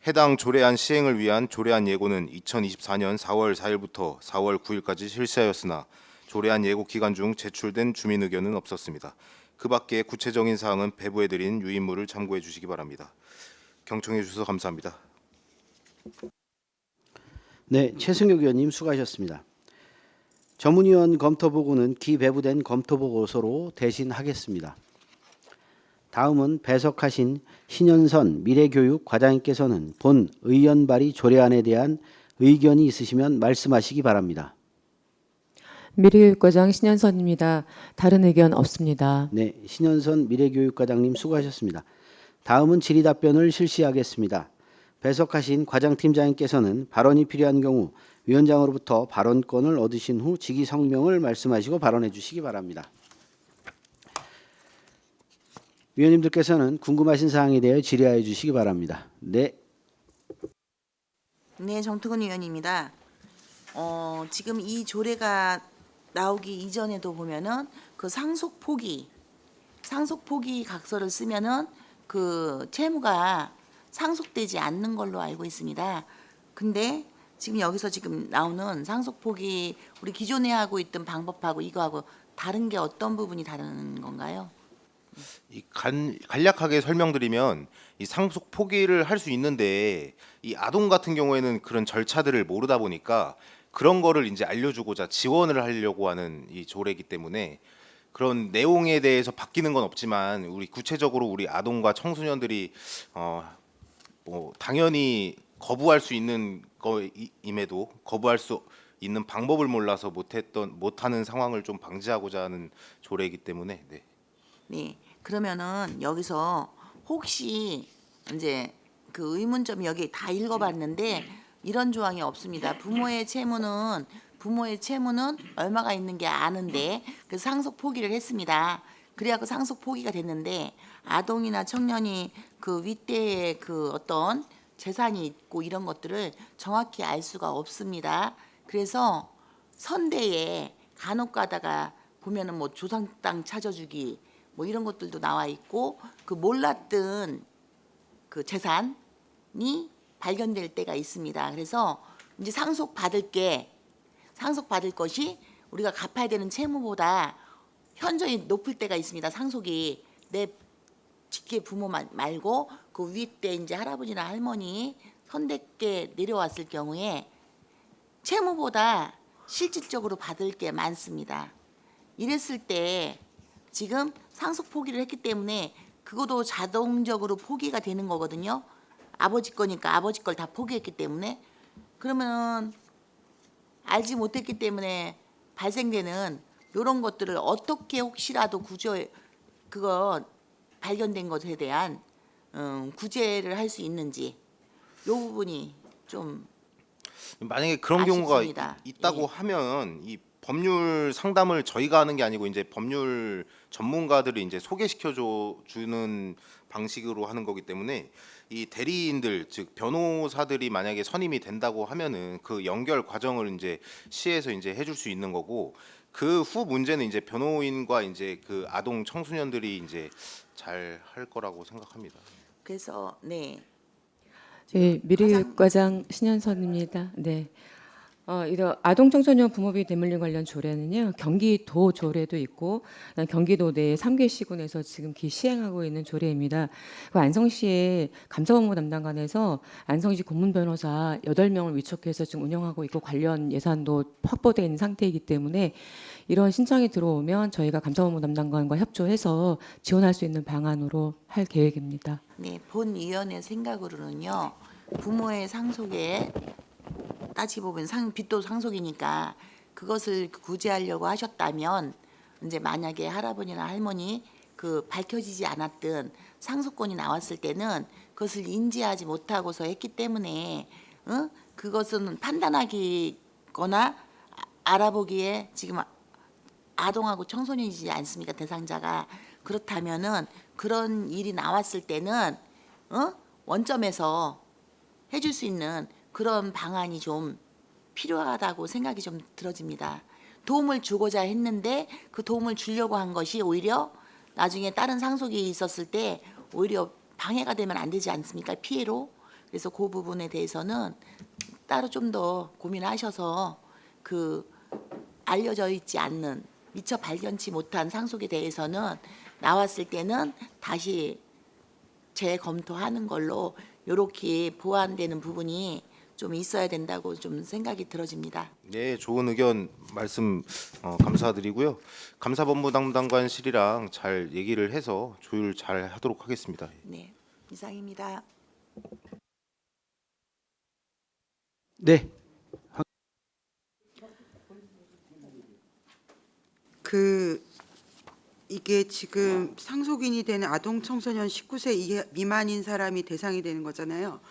해당 조례안 시행을 위한 조례안 예고는 2024년 4월 4일부터 4월 9일까지 실시하였으나 조례안 예고 기간 중 제출된 주민 의견은 없었습니다. 그 밖에 구체적인 사항은 배부해드린 유인물을 참고해 주시기 바랍니다. 경청해 주셔서 감사합니다. 네, 최승혁 의원님 수고하셨습니다. 전문위원 검토 보고는 기배부된 검토 보고서로 대신하겠습니다. 다음은 배석하신 신현선 미래교육 과장님께서는 본 의원 발의 조례안에 대한 의견이 있으시면 말씀하시기 바랍니다. 미래교육과장 신현선입니다. 다른 의견 없습니다. 네, 신현선 미래교육과장님 수고하셨습니다. 다음은 질의답변을 실시하겠습니다. 배석하신 과장팀장님께서는 발언이 필요한 경우 위원장으로부터 발언권을 얻으신 후 직위 성명을 말씀하시고 발언해 주시기 바랍니다. 위원님들께서는 궁금하신 사항에 대해 질의하여 주시기 바랍니다. 네. 네, 정특은 의원입니다. 지금 이 조례가 나오기 이전에도 보면은 그 상속 포기 각서를 쓰면은 그 채무가 상속되지 않는 걸로 알고 있습니다. 근데 지금 여기서 지금 나오는 상속 포기 우리 기존에 하고 있던 방법하고 이거하고 다른 게 어떤 부분이 다른 건가요? 간략하게 설명드리면 이 상속 포기를 할 수 있는데 이 아동 같은 경우에는 그런 절차들을 모르다 보니까 그런 거를 이제 알려주고자 지원을 하려고 하는 이 조례이기 때문에 그런 내용에 대해서 바뀌는 건 없지만 우리 구체적으로 우리 아동과 청소년들이 뭐 당연히 거부할 수 있는 거임에도 거부할 수 있는 방법을 몰라서 못하는 상황을 좀 방지하고자 하는 조례이기 때문에 네. 네, 그러면은 여기서 혹시 이제 그 의문점이 여기 다 읽어봤는데 이런 조항이 없습니다. 부모의 채무는 얼마가 있는 게 아는데 그래서 상속 포기를 했습니다. 그래갖고 상속 포기가 됐는데 아동이나 청년이 그 윗대에 그 어떤 재산이 있고 이런 것들을 정확히 알 수가 없습니다. 그래서 선대에 간혹 가다가 보면은 뭐 조상 땅 찾아주기 뭐 이런 것들도 나와 있고 그 몰랐던 그 재산이 발견될 때가 있습니다. 그래서 이제 상속받을 것이 우리가 갚아야 되는 채무보다 현저히 높을 때가 있습니다. 상속이 내 직계 부모 말고 그 윗대 이제 할아버지나 할머니 선대께 내려왔을 경우에 채무보다 실질적으로 받을 게 많습니다. 이랬을 때 지금 상속 포기를 했기 때문에 그것도 자동적으로 포기가 되는 거거든요. 아버지 거니까 아버지 걸 다 포기했기 때문에 그러면 알지 못했기 때문에 발생되는 이런 것들을 어떻게 혹시라도 그거 발견된 것에 대한 구제를 할 수 있는지 이 부분이 좀 만약에 그런 경우가 아쉽습니다. 있다고 예. 하면 이 법률 상담을 저희가 하는 게 아니고 이제 법률 전문가들이 이제 소개시켜 주는 방식으로 하는 거기 때문에 이 대리인들 즉 변호사들이 만약에 선임이 된다고 하면은 그 연결 과정을 이제 시에서 이제 해줄 수 있는 거고 그 후 문제는 이제 변호인과 이제 그 아동 청소년들이 이제 잘 할 거라고 생각합니다. 그래서 네. 네, 미래교육과장 신현선입니다. 네. 이런 아동 청소년 부모비 대물림 관련 조례는요, 경기도 조례도 있고 경기도 내 3개 시군에서 지금 시행하고 있는 조례입니다. 그 안성시의 감사본부 담당관에서 안성시 고문 변호사 8명을 위촉해서 지금 운영하고 있고 관련 예산도 확보되어 있는 상태이기 때문에 이런 신청이 들어오면 저희가 감사본부 담당관과 협조해서 지원할 수 있는 방안으로 할 계획입니다. 네, 본위원회 생각으로는요. 부모의 상속에 따지고 보면 빚도 상속이니까 그것을 구제하려고 하셨다면 이제 만약에 할아버지나 할머니 그 밝혀지지 않았던 상속권이 나왔을 때는 그것을 인지하지 못하고서 했기 때문에 그것은 판단하기거나 알아보기에 지금 아동하고 청소년이지 않습니까? 대상자가. 그렇다면은 그런 일이 나왔을 때는 원점에서 해줄 수 있는 그런 방안이 좀 필요하다고 생각이 좀 들어집니다. 도움을 주고자 했는데 그 도움을 주려고 한 것이 오히려 나중에 다른 상속이 있었을 때 오히려 방해가 되면 안 되지 않습니까? 피해로. 그래서 그 부분에 대해서는 따로 좀 더 고민하셔서 그 알려져 있지 않는 미처 발견치 못한 상속에 대해서는 나왔을 때는 다시 재검토하는 걸로 이렇게 보완되는 부분이 좀 있어야 된다고 좀 생각이 들어집니다. 네, 좋은 의견 말씀 감사드리고요. 감사본부 담당관실이랑 잘 얘기를 해서 조율 잘 하도록 하겠습니다. 네, 이상입니다. 네. 이게 지금 상속인이 되는 아동 청소년 19세 미만인 사람이 대상이 되는 거잖아요.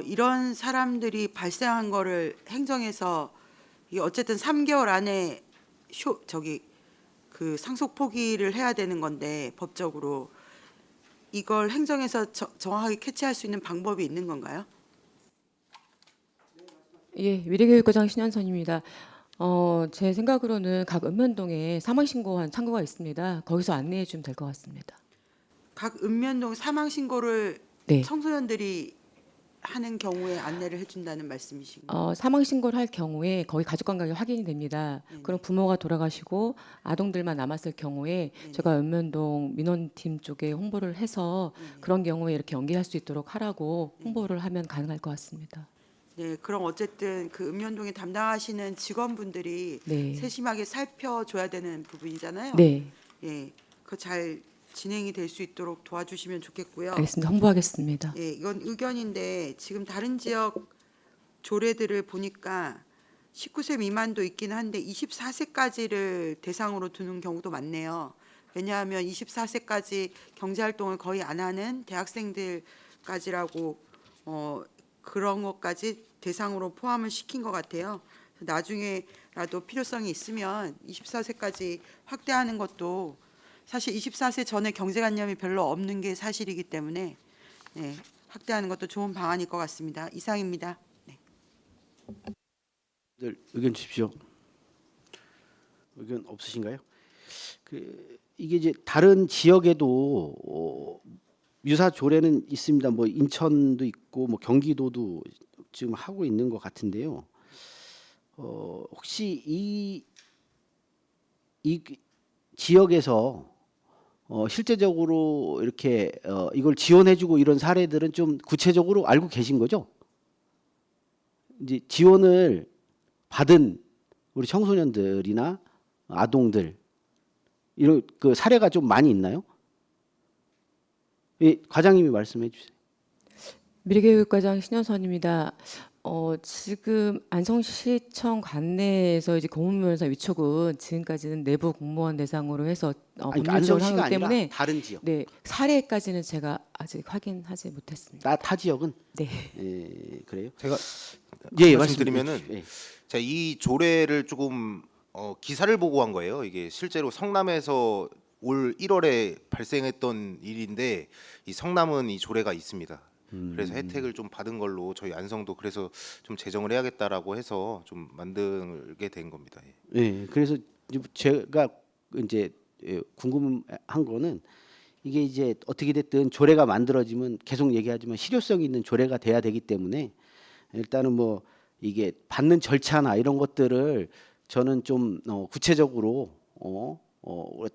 이런 사람들이 발생한 거를 행정에서 이게 어쨌든 3개월 안에 그 상속 포기를 해야 되는 건데 법적으로 이걸 행정에서 정확하게 캐치할 수 있는 방법이 있는 건가요? 예, 미래교육과장 신현선입니다. 제 생각으로는 각 읍면동에 사망 신고한 창구가 있습니다. 거기서 안내해 주면 될 것 같습니다. 각 읍면동 사망 신고를 네. 청소년들이 하는 경우에 안내를 해준다는 말씀이신가요? 사망 신고를 할 경우에 거기 가족 관계가 확인이 됩니다. 네네. 그럼 부모가 돌아가시고 아동들만 남았을 경우에 네네. 제가 읍면동 민원팀 쪽에 홍보를 해서 네네. 그런 경우에 이렇게 연계할 수 있도록 하라고 홍보를 하면 가능할 것 같습니다. 네, 그럼 어쨌든 그 읍면동에 담당하시는 직원분들이 네. 세심하게 살펴줘야 되는 부분이잖아요. 네, 예, 그 잘 진행이 될 수 있도록 도와주시면 좋겠고요. 알겠습니다. 홍보하겠습니다. 예, 이건 의견인데 지금 다른 지역 조례들을 보니까 19세 미만도 있긴 한데 24세까지를 대상으로 두는 경우도 많네요. 왜냐하면 24세까지 경제활동을 거의 안 하는 대학생들까지라고 그런 것까지 대상으로 포함을 시킨 것 같아요. 나중에라도 필요성이 있으면 24세까지 확대하는 것도 사실 24세 전에 경제관념이 별로 없는 게 사실이기 때문에 네, 확대하는 것도 좋은 방안일 것 같습니다. 이상입니다. 네. 의견 주십시오. 의견 없으신가요? 이게 이제 다른 지역에도 유사 조례는 있습니다. 뭐 인천도 있고 뭐 경기도도 지금 하고 있는 것 같은데요. 혹시 이 지역에서 실제적으로 이렇게 이걸 지원해주고 이런 사례들은 좀 구체적으로 알고 계신 거죠? 이제 지원을 받은 우리 청소년들이나 아동들 이런 그 사례가 좀 많이 있나요? 예, 과장님이 말씀해 주세요. 미래교육과장 신현선입니다. 지금 안성시청 관내에서 이제 공무원사 위촉은 지금까지는 내부 공무원 대상으로 해서 그러니까 법률 지원을 안성시가 하기 아니라 때문에 다른 지역. 네, 사례까지는 제가 아직 확인하지 못했습니다. 타 지역은 네. 예, 그래요? 제가 예, 말씀드리면은 말씀해 주십시오. 자, 이 조례를 조금 기사를 보고 한 거예요. 이게 실제로 성남에서 올 1월에 발생했던 일인데 이 성남은 이 조례가 있습니다. 그래서 혜택을 좀 받은 걸로 저희 안성도 그래서 좀 제정을 해야겠다라고 해서 좀 만들게 된 겁니다. 예. 예, 그래서 제가 이제 궁금한 거는 이게 이제 어떻게 됐든 조례가 만들어지면 계속 얘기하지만 실효성 있는 조례가 돼야 되기 때문에 일단은 뭐 이게 받는 절차나 이런 것들을 저는 좀 구체적으로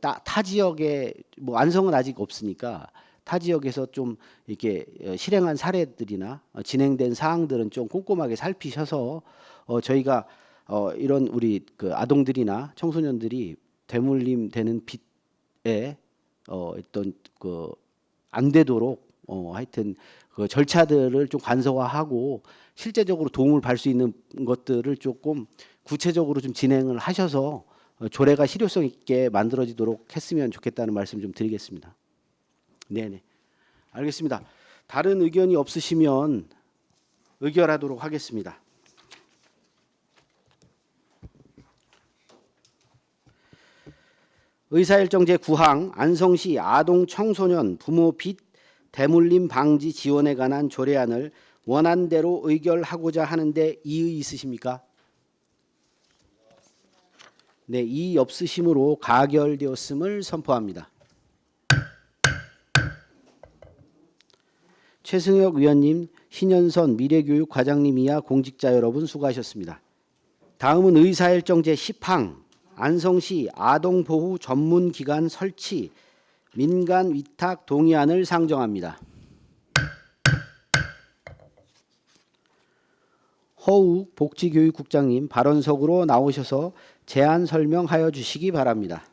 타 지역에 뭐 안성은 아직 없으니까 타 지역에서 좀 이렇게 실행한 사례들이나 진행된 사항들은 좀 꼼꼼하게 살피셔서 저희가 이런 우리 그 아동들이나 청소년들이 대물림 되는 빚에 어떤 그 안 되도록 하여튼 그 절차들을 좀 간소화하고 실제적으로 도움을 받을 수 있는 것들을 조금 구체적으로 좀 진행을 하셔서 조례가 실효성 있게 만들어지도록 했으면 좋겠다는 말씀 좀 드리겠습니다. 네네. 알겠습니다. 다른 의견이 없으시면 의결하도록 하겠습니다. 의사일정 제9항 안성시 아동 청소년 부모 빚 대물림 방지 지원에 관한 조례안을 원안대로 의결하고자 하는데 이의 있으십니까? 네, 이의 없으심으로 가결되었음을 선포합니다. 최승혁 위원님, 신현선 미래교육과장님 이하 공직자 여러분 수고하셨습니다. 다음은 의사일정 제10항 안성시 아동보호 전문기관 설치 민간 위탁 동의안을 상정합니다. 허욱 복지교육국장님 발언석으로 나오셔서 제안 설명하여 주시기 바랍니다.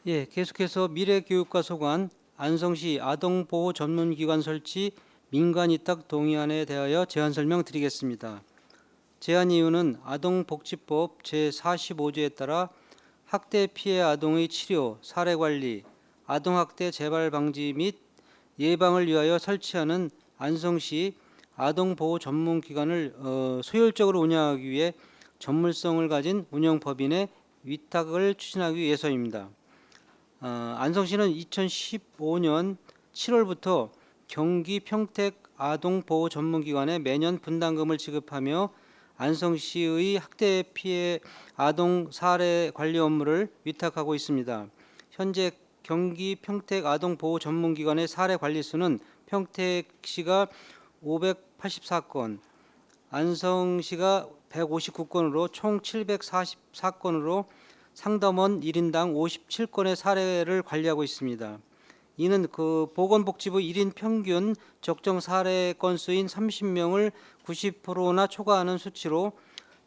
예, 계속해서 미래교육과 소관 안성시 아동보호 전문기관 설치 민간위탁 동의안에 대하여 제안 설명드리겠습니다. 제안 이유는 아동복지법 제45조에 따라 학대 피해 아동의 치료, 사례관리, 아동학대 재발 방지 및 예방을 위하여 설치하는 안성시 아동보호 전문기관을 소율적으로 운영하기 위해 전문성을 가진 운영법인의 위탁을 추진하기 위해서입니다. 안성시는 2015년 7월부터 경기 평택 아동보호 전문기관에 매년 분담금을 지급하며 안성시의 학대 피해 아동 사례 관리 업무를 위탁하고 있습니다. 현재 경기 평택 아동보호 전문기관의 사례 관리 수는 평택시가 584건, 안성시가 159건으로 총 744건으로 상담원 1인당 57건의 사례를 관리하고 있습니다. 이는 그 보건복지부 1인 평균 적정 사례 건수인 30명을 90%나 초과하는 수치로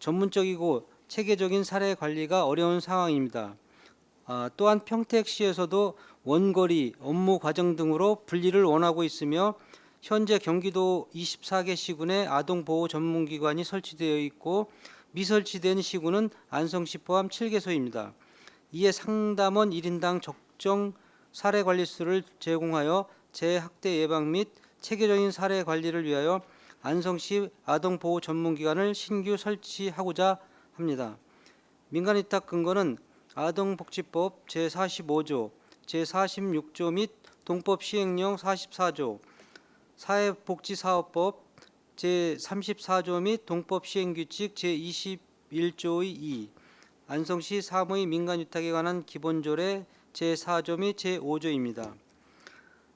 전문적이고 체계적인 사례 관리가 어려운 상황입니다. 또한 평택시에서도 원거리, 업무 과정 등으로 분리를 원하고 있으며 현재 경기도 24개 시군에 아동보호 전문기관이 설치되어 있고 미설치된 시군은 안성시 포함 7개소입니다. 이에 상담원 1인당 적정 사례 관리 수를 제공하여 재학대 예방 및 체계적인 사례 관리를 위하여 안성시 아동보호 전문기관을 신규 설치하고자 합니다. 민간위탁 근거는 아동복지법 제45조, 제46조 및 동법 시행령 44조, 사회복지사업법 제34조 및 동법 시행규칙 제21조의 2, 안성시 사무의 민간위탁에 관한 기본조례 제4조 및 제5조입니다.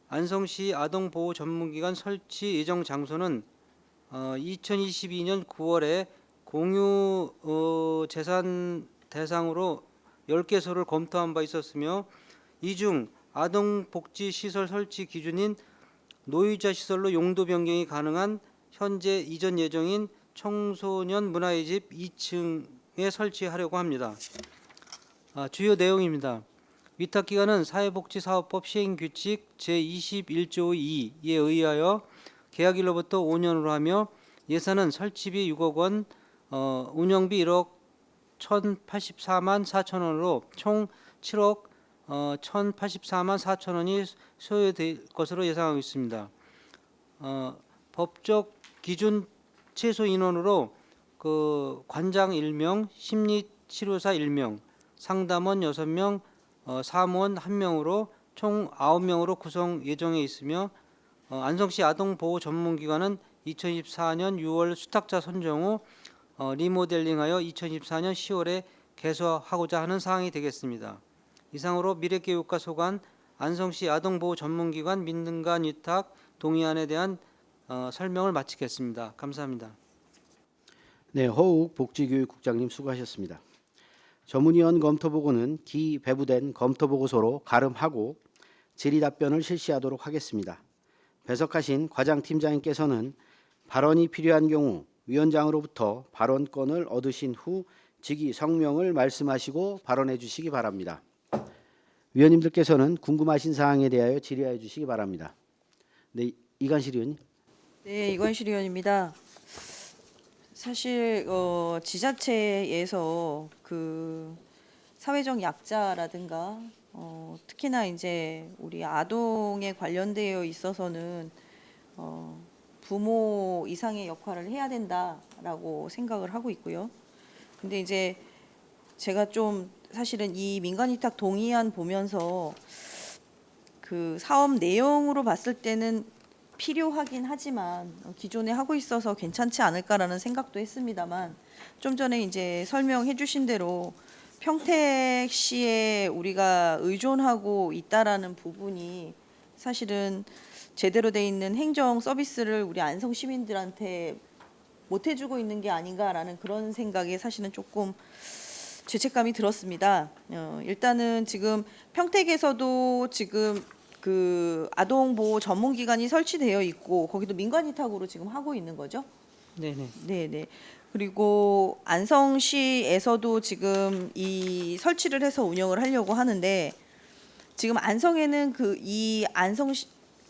안성시 아동보호 전문기관 설치 예정 장소는 2022년 9월에 공유 재산 대상으로 10개소를 검토한 바 있었으며 이 중 아동복지시설 설치 기준인 노유자 시설로 용도 변경이 가능한 현재 이전 예정인 청소년 문화의 집 2층에 설치하려고 합니다. 주요 내용입니다. 위탁기관은 사회복지사업법 시행규칙 제21조 2에 의하여 계약일로부터 5년으로 하며 예산은 설치비 6억 원, 운영비 1억 1,084만 4천 원으로 총 7억 1,084만 4천 원이 소요될 것으로 예상하고 있습니다. 법적 기준 최소 인원으로 그 관장 1명, 심리치료사 1명, 상담원 6명, 사무원 1명으로 총 9명으로 구성 예정에 있으며 안성시 아동보호 전문기관은 2024년 6월 수탁자 선정 후 리모델링하여 2024년 10월에 개소하고자 하는 사항이 되겠습니다. 이상으로 미래교육과 소관 안성시 아동보호 전문기관 민간 위탁 동의안에 대한 설명을 마치겠습니다. 감사합니다. 네, 허욱 복지교육국장님 수고하셨습니다. 전문위원 검토보고는 기 배부된 검토보고서로 가름하고 질의 답변을 실시하도록 하겠습니다. 배석하신 과장팀장님께서는 발언이 필요한 경우 위원장으로부터 발언권을 얻으신 후 직위 성명을 말씀하시고 발언해 주시기 바랍니다. 위원님들께서는 궁금하신 사항에 대하여 질의해 주시기 바랍니다. 네, 이관실 의원님. 네, 이관실 의원입니다. 사실 지자체에서 그 사회적 약자라든가 특히나 이제 우리 아동에 관련되어 있어서는 부모 이상의 역할을 해야 된다라고 생각을 하고 있고요. 근데 이제 제가 좀 사실은 이 민간위탁 동의안 보면서 그 사업 내용으로 봤을 때는 필요하긴 하지만 기존에 하고 있어서 괜찮지 않을까라는 생각도 했습니다만 좀 전에 이제 설명해 주신 대로 평택시에 우리가 의존하고 있다라는 부분이 사실은 제대로 돼 있는 행정 서비스를 우리 안성 시민들한테 못 해주고 있는 게 아닌가라는 그런 생각에 사실은 조금 죄책감이 들었습니다. 일단은 지금 평택에서도 지금 그 아동보호 전문기관이 설치되어 있고 거기도 민간위탁으로 지금 하고 있는 거죠. 네네. 네네. 그리고 안성시에서도 지금 이 설치를 해서 운영을 하려고 하는데 지금 안성에는 그 이 안성시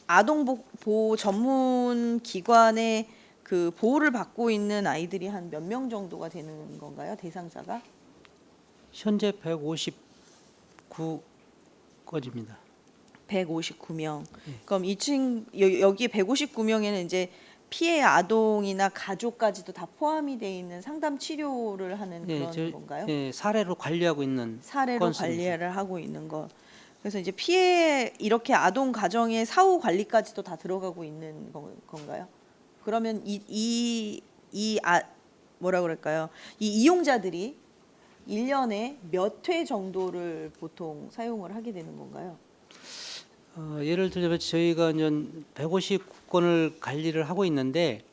아동보호 전문 기관의 그 보호를 받고 있는 아이들이 한 몇 명 정도가 되는 건가요? 대상자가? 현재 159건입니다. 159명. 그럼 여기에 159명에는 이제 피해 아동이나 가족까지도 다 포함이 돼 있는 상담 치료를 하는 그런 건가요? 네, 사례로 관리하고 있는 사례로 건수입니다. 관리를 하고 있는 거. 그래서 이제 피해 이렇게 아동 가정의 사후 관리까지도 다 들어가고 있는 건가요? 그러면 뭐라 그럴까요? 이 이용자들이 1년에 몇 회 정도를 보통 사용을 하게 되는 건가요? 예를 들자면 저희가 이제 159건을 관리를 하고 있는데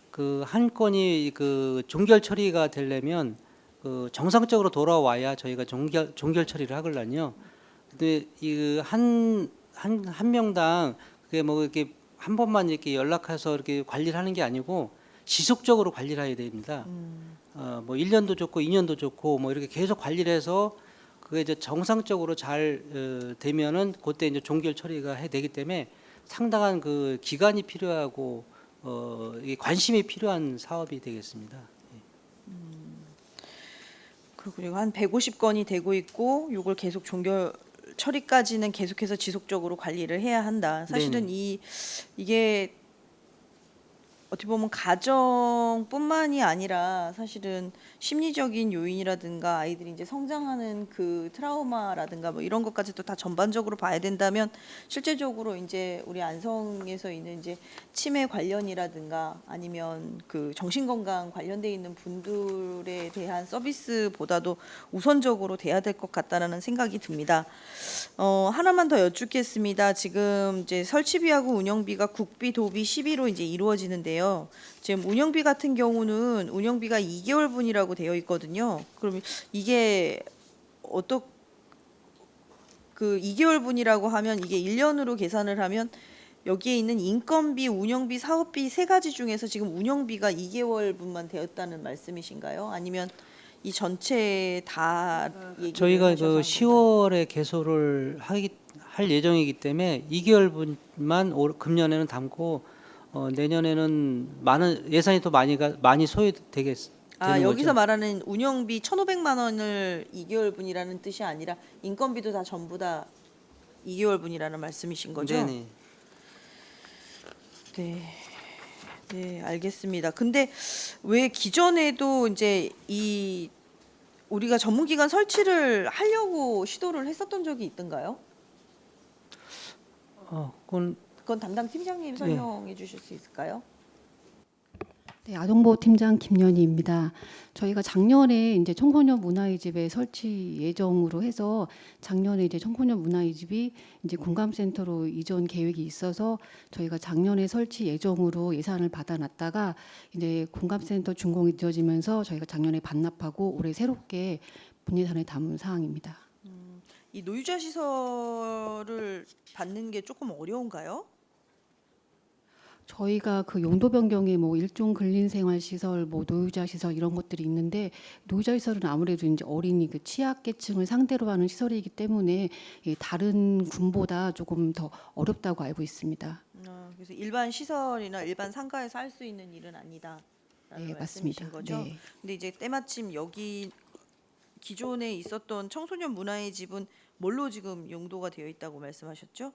그 한 건이 그 종결 처리가 되려면 그 정상적으로 돌아와야 저희가 종결 처리를 하거든요. 근데 이 한 명당 그게 뭐 이렇게 한 번만 이렇게 연락해서 이렇게 관리를 하는 게 아니고 지속적으로 관리를 해야 됩니다. 뭐 1년도 좋고 2년도 좋고 뭐 이렇게 계속 관리를 해서 그게 이제 정상적으로 잘 되면은 그때 이제 종결 처리가 되기 때문에 상당한 그 기간이 필요하고 이 관심이 필요한 사업이 되겠습니다. 그리고 한 150건이 되고 있고 이걸 계속 종결 처리까지는 계속해서 지속적으로 관리를 해야 한다. 사실은 이게 어떻게 보면 가정뿐만이 아니라 사실은 심리적인 요인이라든가 아이들이 이제 성장하는 그 트라우마라든가 뭐 이런 것까지도 다 전반적으로 봐야 된다면 실제적으로 이제 우리 안성에서 있는 이제 치매 관련이라든가 아니면 그 정신건강 관련돼 있는 분들에 대한 서비스보다도 우선적으로 돼야 될 것 같다라는 생각이 듭니다. 하나만 더 여쭙겠습니다. 지금 이제 설치비하고 운영비가 국비, 도비, 시비로 이제 이루어지는데요. 지금 운영비 같은 경우는 운영비가 2개월분이라고 되어 있거든요. 그럼 이게 그 2개월분이라고 하면 이게 1년으로 계산을 하면 여기에 있는 인건비, 운영비, 사업비 세 가지 중에서 지금 운영비가 2개월분만 되었다는 말씀이신가요? 아니면 이 전체 다 저희가 그 10월에 개소를 할 예정이기 때문에 2개월분만 금년에는 담고 내년에는 많은 예산이 또 많이 소요되겠습니다. 여기서 말하는 운영비 1,500만 원을 2개월분이라는 뜻이 아니라 인건비도 다 전부 다 2개월분이라는 말씀이신 거죠? 네네. 네, 알겠습니다. 근데 왜 기존에도 이제 우리가 전문기관 설치를 하려고 시도를 했었던 적이 있던가요? 그건 그건 담당 팀장님 설명해 주실 수 있을까요? 네, 아동보호팀장 김연희입니다. 저희가 작년에 이제 청소년 문화의 집의 설치 예정으로 해서 작년에 이제 청소년 문화의 집이 이제 공감센터로 이전 계획이 있어서 저희가 작년에 설치 예정으로 예산을 받아놨다가 이제 공감센터 준공이 늦어지면서 저희가 작년에 반납하고 올해 새롭게 본 예산에 담은 사항입니다. 이 노유자 시설을 받는 게 조금 어려운가요? 저희가 그 용도 변경에 뭐 일종 근린 생활 시설, 뭐 노유자 시설 이런 것들이 있는데 노유자 시설은 아무래도 이제 어린이 그 취약계층을 상대로 하는 시설이기 때문에 다른 군보다 조금 더 어렵다고 알고 있습니다. 그래서 일반 시설이나 일반 상가에서 할 수 있는 일은 아니다라는 네, 말씀이신 맞습니다. 거죠? 네. 근데 이제 때마침 여기 기존에 있었던 청소년 문화의 집은 뭘로 지금 용도가 되어 있다고 말씀하셨죠?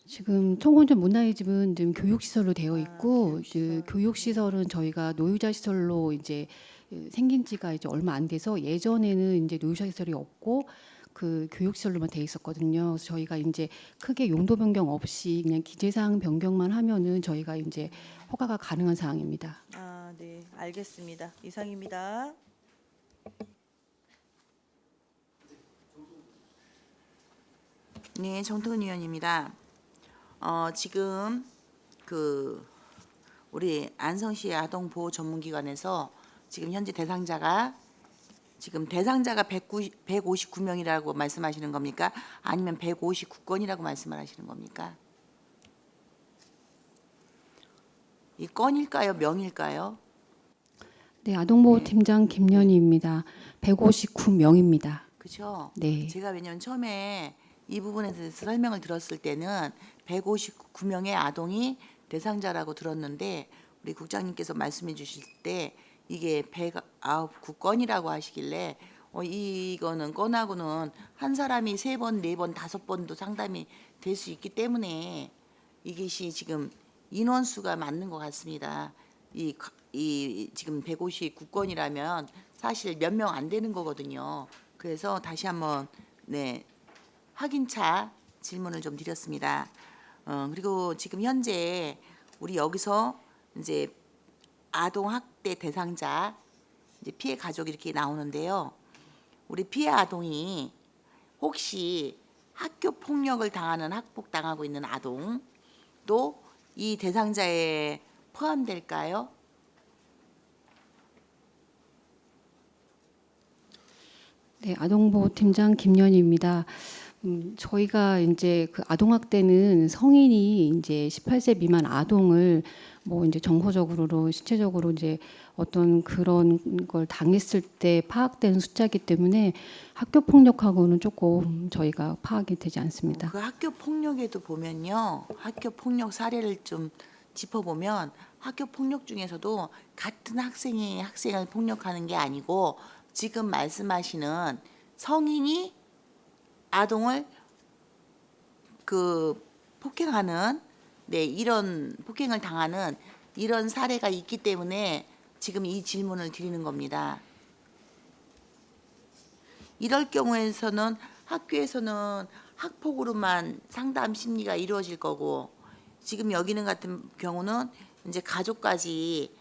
지금 청소년 문화의 집은 지금 교육시설로 되어 있고 교육시설. 그 교육시설은 저희가 노유자 시설로 이제 생긴 지가 이제 얼마 안 돼서 예전에는 이제 노유자 시설이 없고 그 교육시설로만 돼 있었거든요. 그래서 저희가 이제 크게 용도 변경 없이 그냥 기재사항 변경만 하면은 저희가 이제 허가가 가능한 사항입니다. 네, 알겠습니다. 이상입니다. 네, 정태근 의원입니다. 지금 그 우리 안성시 아동보호전문기관에서 지금 현재 대상자가 159명이라고 말씀하시는 겁니까? 아니면 159건이라고 말씀을 하시는 겁니까? 이 건일까요, 명일까요? 네, 아동보호팀장 김연희입니다. 159명입니다. 그렇죠? 네. 제가 왜냐면 처음에 이 부분에 대해서 설명을 들었을 때는 159명의 아동이 대상자라고 들었는데 우리 국장님께서 말씀해 주실 때 이게 109건이라고 하시길래 이거는 건하고는 한 사람이 3번, 4번, 5번도 상담이 될 수 있기 때문에 이것이 지금 인원수가 맞는 것 같습니다. 이 지금 159건이라면 사실 몇 명 안 되는 거거든요. 그래서 다시 한번 확인차 질문을 좀 드렸습니다. 그리고 지금 현재 우리 여기서 이제 아동 학대 대상자 이제 피해 가족 이렇게 나오는데요. 우리 피해 아동이 혹시 학교 폭력을 당하는 학폭 당하고 있는 아동도 이 대상자에 포함될까요? 네, 아동보호팀장 김연희입니다. 저희가 이제 그 아동학대는 성인이 이제 18세 미만 아동을 뭐 이제 정서적으로 신체적으로 이제 어떤 그런 걸 당했을 때 파악되는 숫자이기 때문에 학교 폭력하고는 조금 저희가 파악이 되지 않습니다. 그 학교 폭력에도 보면요, 학교 폭력 사례를 좀 짚어보면 학교 폭력 중에서도 같은 학생이 학생을 폭력하는 게 아니고 지금 말씀하시는 성인이 아동을 그 폭행하는 이런 폭행을 당하는 이런 사례가 있기 때문에 지금 이 질문을 드리는 겁니다. 이럴 경우에서는 학교에서는 학폭으로만 상담 심리가 이루어질 거고 지금 여기는 같은 경우는 이제 가족까지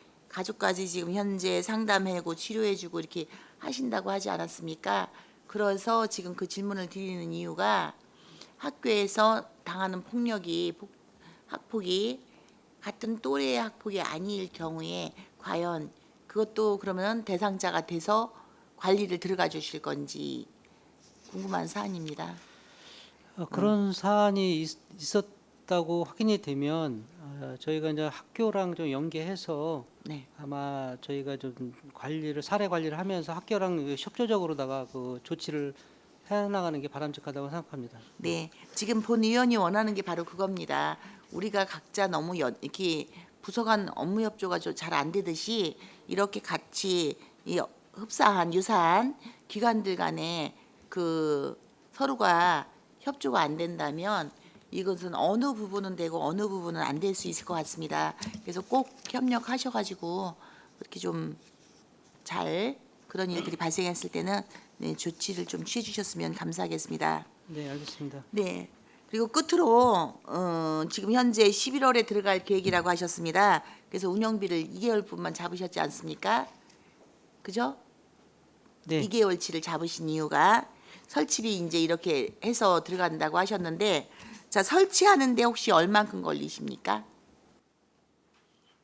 지금 현재 상담해고 치료해주고 이렇게 하신다고 하지 않았습니까? 그래서 지금 그 질문을 드리는 이유가 학교에서 당하는 학폭이 같은 또래의 학폭이 아닐 경우에 과연 그것도 그러면 대상자가 돼서 관리를 들어가 주실 건지 궁금한 사안입니다. 그런 사안이 있었다고 확인이 되면 저희가 이제 학교랑 좀 연계해서 네. 아마 저희가 좀 사례 관리를 하면서 학교랑 협조적으로다가 그 조치를 해나가는 게 바람직하다고 생각합니다. 네, 지금 본 의원이 원하는 게 바로 그겁니다. 우리가 각자 너무 이렇게 부서 간 업무 협조가 잘 안 되듯이 이렇게 같이 이 흡사한 유사한 기관들 간에 그 서로가 협조가 안 된다면 이것은 어느 부분은 되고 어느 부분은 안 될 수 있을 것 같습니다. 그래서 꼭 협력하셔가지고 그렇게 좀 잘 그런 일들이 발생했을 때는 조치를 좀 취해 주셨으면 감사하겠습니다. 네, 알겠습니다. 네. 그리고 끝으로 지금 현재 11월에 들어갈 계획이라고 하셨습니다. 그래서 운영비를 2개월분만 잡으셨지 않습니까? 그죠? 네. 2개월치를 잡으신 이유가 설치비 이제 이렇게 해서 들어간다고 하셨는데, 자, 설치하는데 혹시 얼만큼 걸리십니까?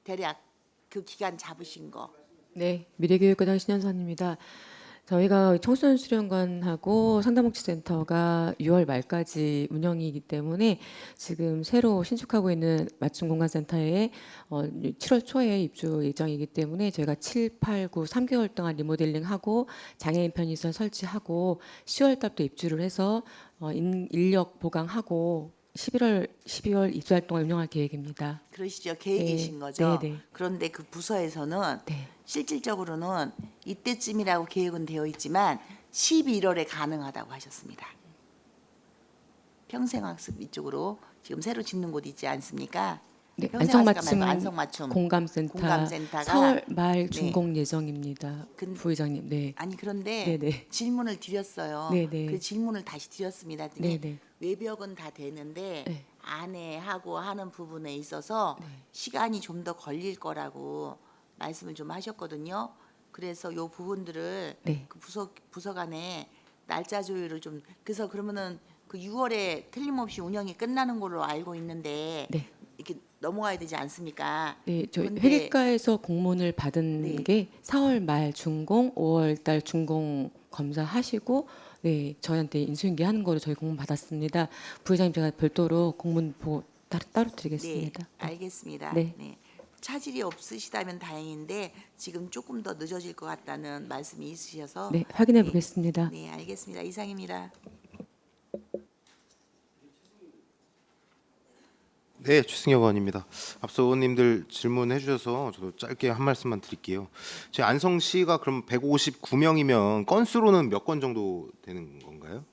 대략 그 기간 잡으신 거. 네, 미래교육과장 신현선입니다. 저희가 청소년 수련관하고 상담복지센터가 6월 말까지 운영이기 때문에 지금 새로 신축하고 있는 맞춤 공간센터에 7월 초에 입주 예정이기 때문에 저희가 7, 8, 9, 3개월 동안 리모델링하고 장애인 편의시설 설치하고 10월 달부터 입주를 해서 인력 보강하고 11월, 12월 입주할 동안 운영할 계획입니다. 그러시죠. 계획이신 거죠. 네, 네. 그런데 그 부서에서는 네. 실질적으로는 이때쯤이라고 계획은 되어 있지만 11월에 가능하다고 하셨습니다. 평생학습 이쪽으로 지금 새로 짓는 곳 있지 않습니까? 네, 평생학습 안성맞춤 말고 안성맞춤 공감센터 공감센터가 4월 말 네. 준공 예정입니다. 부의장님. 네. 아니 그런데 네네. 질문을 드렸어요. 네네. 그 질문을 다시 드렸습니다. 네네. 외벽은 다 되는데 네. 안에 하고 하는 부분에 있어서 시간이 좀 더 걸릴 거라고 말씀을 좀 하셨거든요. 그래서 요 부분들을 네. 그 부서 간에 날짜 조율을 좀, 그래서 그러면은 그 6월에 틀림없이 운영이 끝나는 걸로 알고 있는데 네. 이렇게 넘어가야 되지 않습니까? 네, 저희 근데- 회계과에서 공문을 받은 네. 게 4월 말 준공, 5월 달 준공 검사하시고 네, 저희한테 인수인계 하는 거로 저희 공문 받았습니다. 부회장님 제가 별도로 공문 보고 따로 드리겠습니다. 네, 알겠습니다. 네. 네. 차질이 없으시다면 다행인데 지금 조금 더 늦어질 것 같다는 말씀이 있으셔서 네, 확인해 보겠습니다. 네, 알겠습니다. 이상입니다. 네, 최승혁 의원입니다. 앞서 의원님들 질문해 주셔서 저도 짧게 한 말씀만 드릴게요. 제 안성시가 그럼 159명이면 건수로는 몇 건 정도 되는 건가요?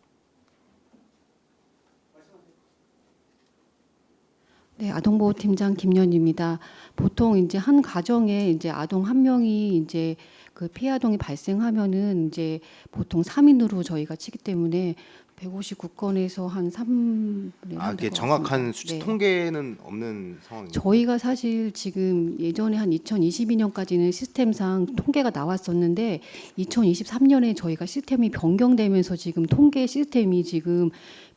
네, 아동보호팀장 김연입니다. 보통 이제 한 가정에 이제 아동 한 명이 이제 그 피해 아동이 발생하면은 이제 보통 3인으로 저희가 치기 때문에 159건에서 한 3분의 1 아, 이게 정확한 수치 통계는 없는 상황입니다. 저희가 사실 지금 예전에 한 2022년까지는 시스템상 통계가 나왔었는데 2023년에 저희가 시스템이 변경되면서 지금 통계 시스템이 지금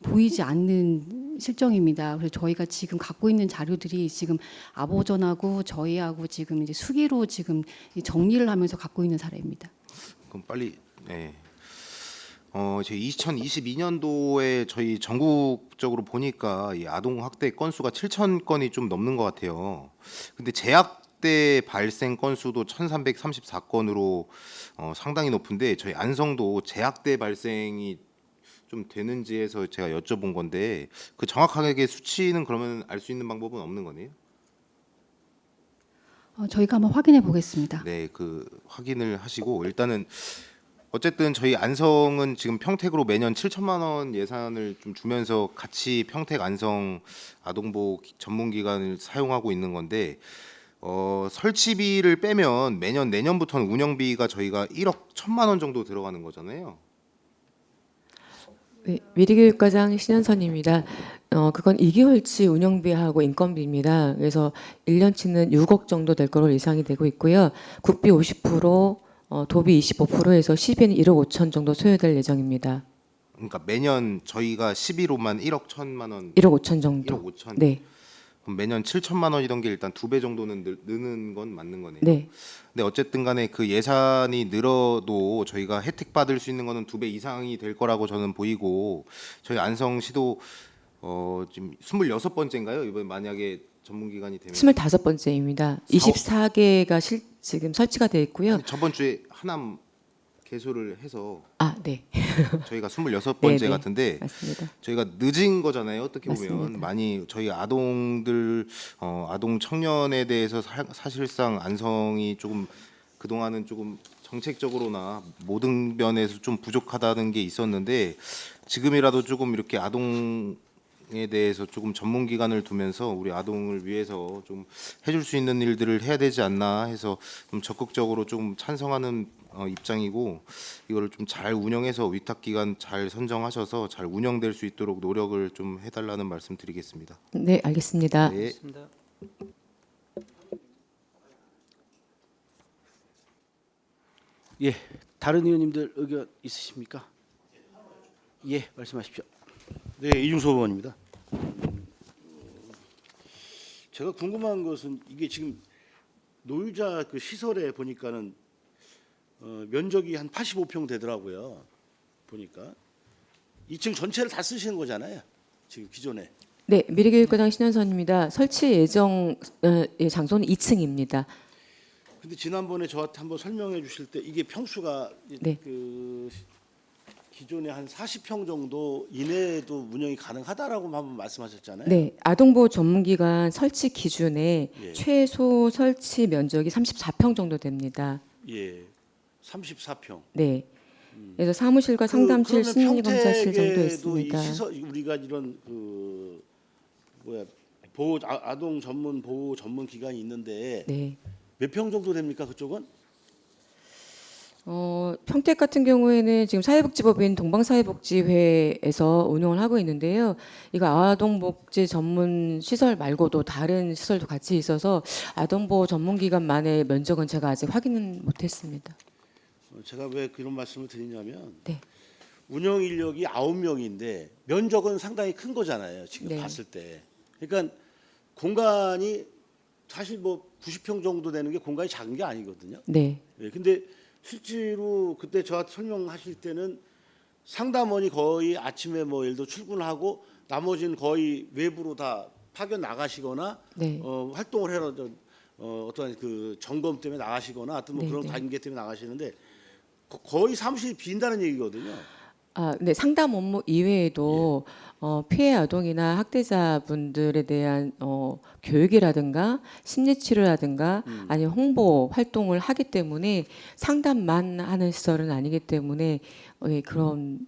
보이지 않는 실정입니다. 그래서 저희가 지금 갖고 있는 자료들이 지금 아보전하고 저희하고 지금 이제 수기로 지금 정리를 하면서 갖고 있는 사례입니다. 그럼 빨리 네. 제 2022년도에 저희 전국적으로 보니까 이 아동 학대 건수가 7,000건이 좀 넘는 것 같아요. 근데 재학대 발생 건수도 1,334건으로 상당히 높은데 저희 안성도 재학대 발생이 좀 되는지 해서 제가 여쭤본 건데 그 정확하게 수치는 그러면 알 수 있는 방법은 없는 거네요? 저희가 한번 확인해 보겠습니다. 네, 그 확인을 하시고 일단은 어쨌든 저희 안성은 지금 평택으로 매년 7천만 원 예산을 좀 주면서 같이 평택 안성 아동보호 전문기관을 사용하고 있는 건데 설치비를 빼면 매년 내년부터는 운영비가 저희가 1억 1천만 원 정도 들어가는 거잖아요. 네, 미래교육과장 신현선입니다. 그건 2개월치 운영비하고 인건비입니다. 그래서 1년치는 6억 정도 될 거로 예상이 되고 있고요. 국비 50%, 도비 25%에서 시비는 1억 5천 정도 소요될 예정입니다. 그러니까 매년 저희가 11호만 1억 1천만 원, 1억 5천 정도. 1억 5천. 네, 그럼 매년 7천만 원이던 게 일단 2배 정도는 느는 건 맞는 거네요. 네, 근데 어쨌든 간에 그 예산이 늘어도 저희가 혜택 받을 수 있는 거는 2배 이상이 될 거라고 저는 보이고 저희 안성시도 지금 26번째인가요? 이번에 만약에 전문기관이 되면 25번째입니다. 24개가 지금 설치가 되어 있고요. 아니, 저번 주에 하남 개소를 해서 아, 네, 저희가 26번째 네, 같은데 맞습니다. 저희가 늦은 거잖아요. 어떻게 보면 맞습니다. 많이 저희 아동들 아동 청년에 대해서 사실상 안성이 조금 그동안은 조금 정책적으로나 모든 면에서 좀 부족하다는 게 있었는데 지금이라도 조금 이렇게 아동에 대해서 조금 전문기관을 두면서 우리 아동을 위해서 좀 해줄 수 있는 일들을 해야 되지 않나 해서 좀 적극적으로 좀 찬성하는 입장이고 이거를 좀 잘 운영해서 위탁기관 잘 선정하셔서 잘 운영될 수 있도록 노력을 좀 해달라는 말씀 드리겠습니다. 네, 알겠습니다. 네. 알겠습니다. 예, 다른 의원님들 의견 있으십니까? 예, 말씀하십시오. 네, 이중섭 의원입니다. 제가 궁금한 것은 이게 지금 노유자 그 시설에 보니까는 면적이 한 85평 되더라고요. 보니까 2층 전체를 다 쓰시는 거잖아요. 지금 기존에. 네, 미래교육과장 신현선입니다. 설치 예정 장소는 2층입니다. 근데 지난번에 저한테 한번 설명해 주실 때 이게 평수가 네. 그 기존에 한 40평 정도 이내에도 운영이 가능하다라고 한번 말씀하셨잖아요. 네, 아동보호 전문기관 설치 기준에 예. 최소 설치 면적이 34평 정도 됩니다. 예. 34평. 네. 그래서 사무실과 상담실, 심리검사실 정도 있습니다. 이 시설 우리가 이런 보호 아동 전문 보호 전문 기관이 있는데 네. 몇 평 정도 됩니까 그쪽은? 평택 같은 경우에는 지금 사회복지법인 동방사회복지회에서 운영을 하고 있는데요. 이거 아동복지 전문 시설 말고도 다른 시설도 같이 있어서 아동보호 전문기관만의 면적은 제가 아직 확인은 못했습니다. 제가 왜 그런 말씀을 드리냐면 네. 운영 인력이 9명인데 면적은 상당히 큰 거잖아요. 지금 네. 봤을 때. 그러니까 공간이 사실 뭐 90평 정도 되는 게 공간이 작은 게 아니거든요. 네. 예, 근데 실제로 그때 저한테 설명하실 때는 상담원이 거의 아침에 뭐 예를 들어 출근하고 나머지는 거의 외부로 다 파견 나가시거나 네. 활동을 해라 어떤 그 점검 때문에 나가시거나 어떤 뭐 네, 그런 네. 관계 때문에 나가시는데 거의 사무실이 빈다는 얘기거든요. 네, 상담 업무 이외에도 피해 아동이나 학대자분들에 대한 교육이라든가 심리치료라든가 아니면 홍보 활동을 하기 때문에 상담만 하는 시설은 아니기 때문에 그런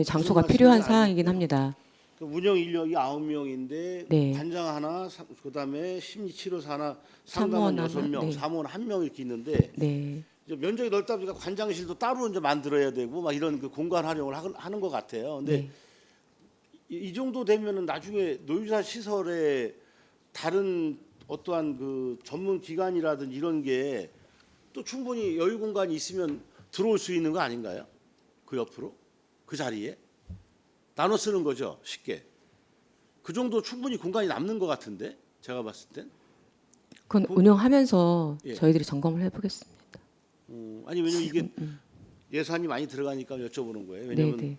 장소가 무슨 필요한 말씀인지 사항이긴 알겠고요. 합니다. 그 운영 인력이 9명인데 네. 반장 하나, 그다음에 심리치료사 하나, 사무원 상담원 하나, 6명, 네. 사무원 1명 이렇게 있는데 네, 이제 면적이 넓다 보니까 관장실도 따로 이제 만들어야 되고 막 이런 그 공간 활용을 하는 것 같아요. 근데 네. 이 정도 되면은 나중에 노유자 시설에 다른 어떠한 그 전문 기관이라든지 이런 게 또 충분히 여유 공간이 있으면 들어올 수 있는 거 아닌가요? 그 옆으로 그 자리에 나눠 쓰는 거죠, 쉽게. 그 정도 충분히 공간이 남는 것 같은데 제가 봤을 땐. 그건 운영하면서 예. 저희들이 점검을 해보겠습니다. 아니 왜냐면 이게 예산이 많이 들어가니까 여쭤보는 거예요. 왜냐면 네,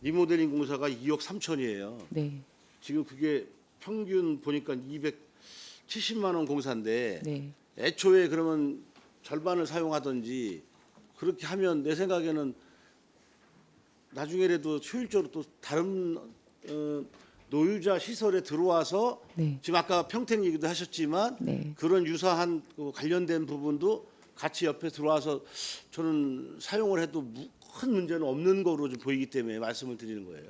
리모델링 공사가 2억 3천이에요. 네, 지금 그게 평균 보니까 270만 원 공사인데 네. 애초에 그러면 절반을 사용하든지 그렇게 하면 내 생각에는 나중에라도 효율적으로 또 다른 노유자 시설에 들어와서 네. 지금 아까 평택 얘기도 하셨지만 네. 그런 유사한 그 관련된 부분도 같이 옆에 들어와서 저는 사용을 해도 큰 문제는 없는 거로 좀 보이기 때문에 말씀을 드리는 거예요.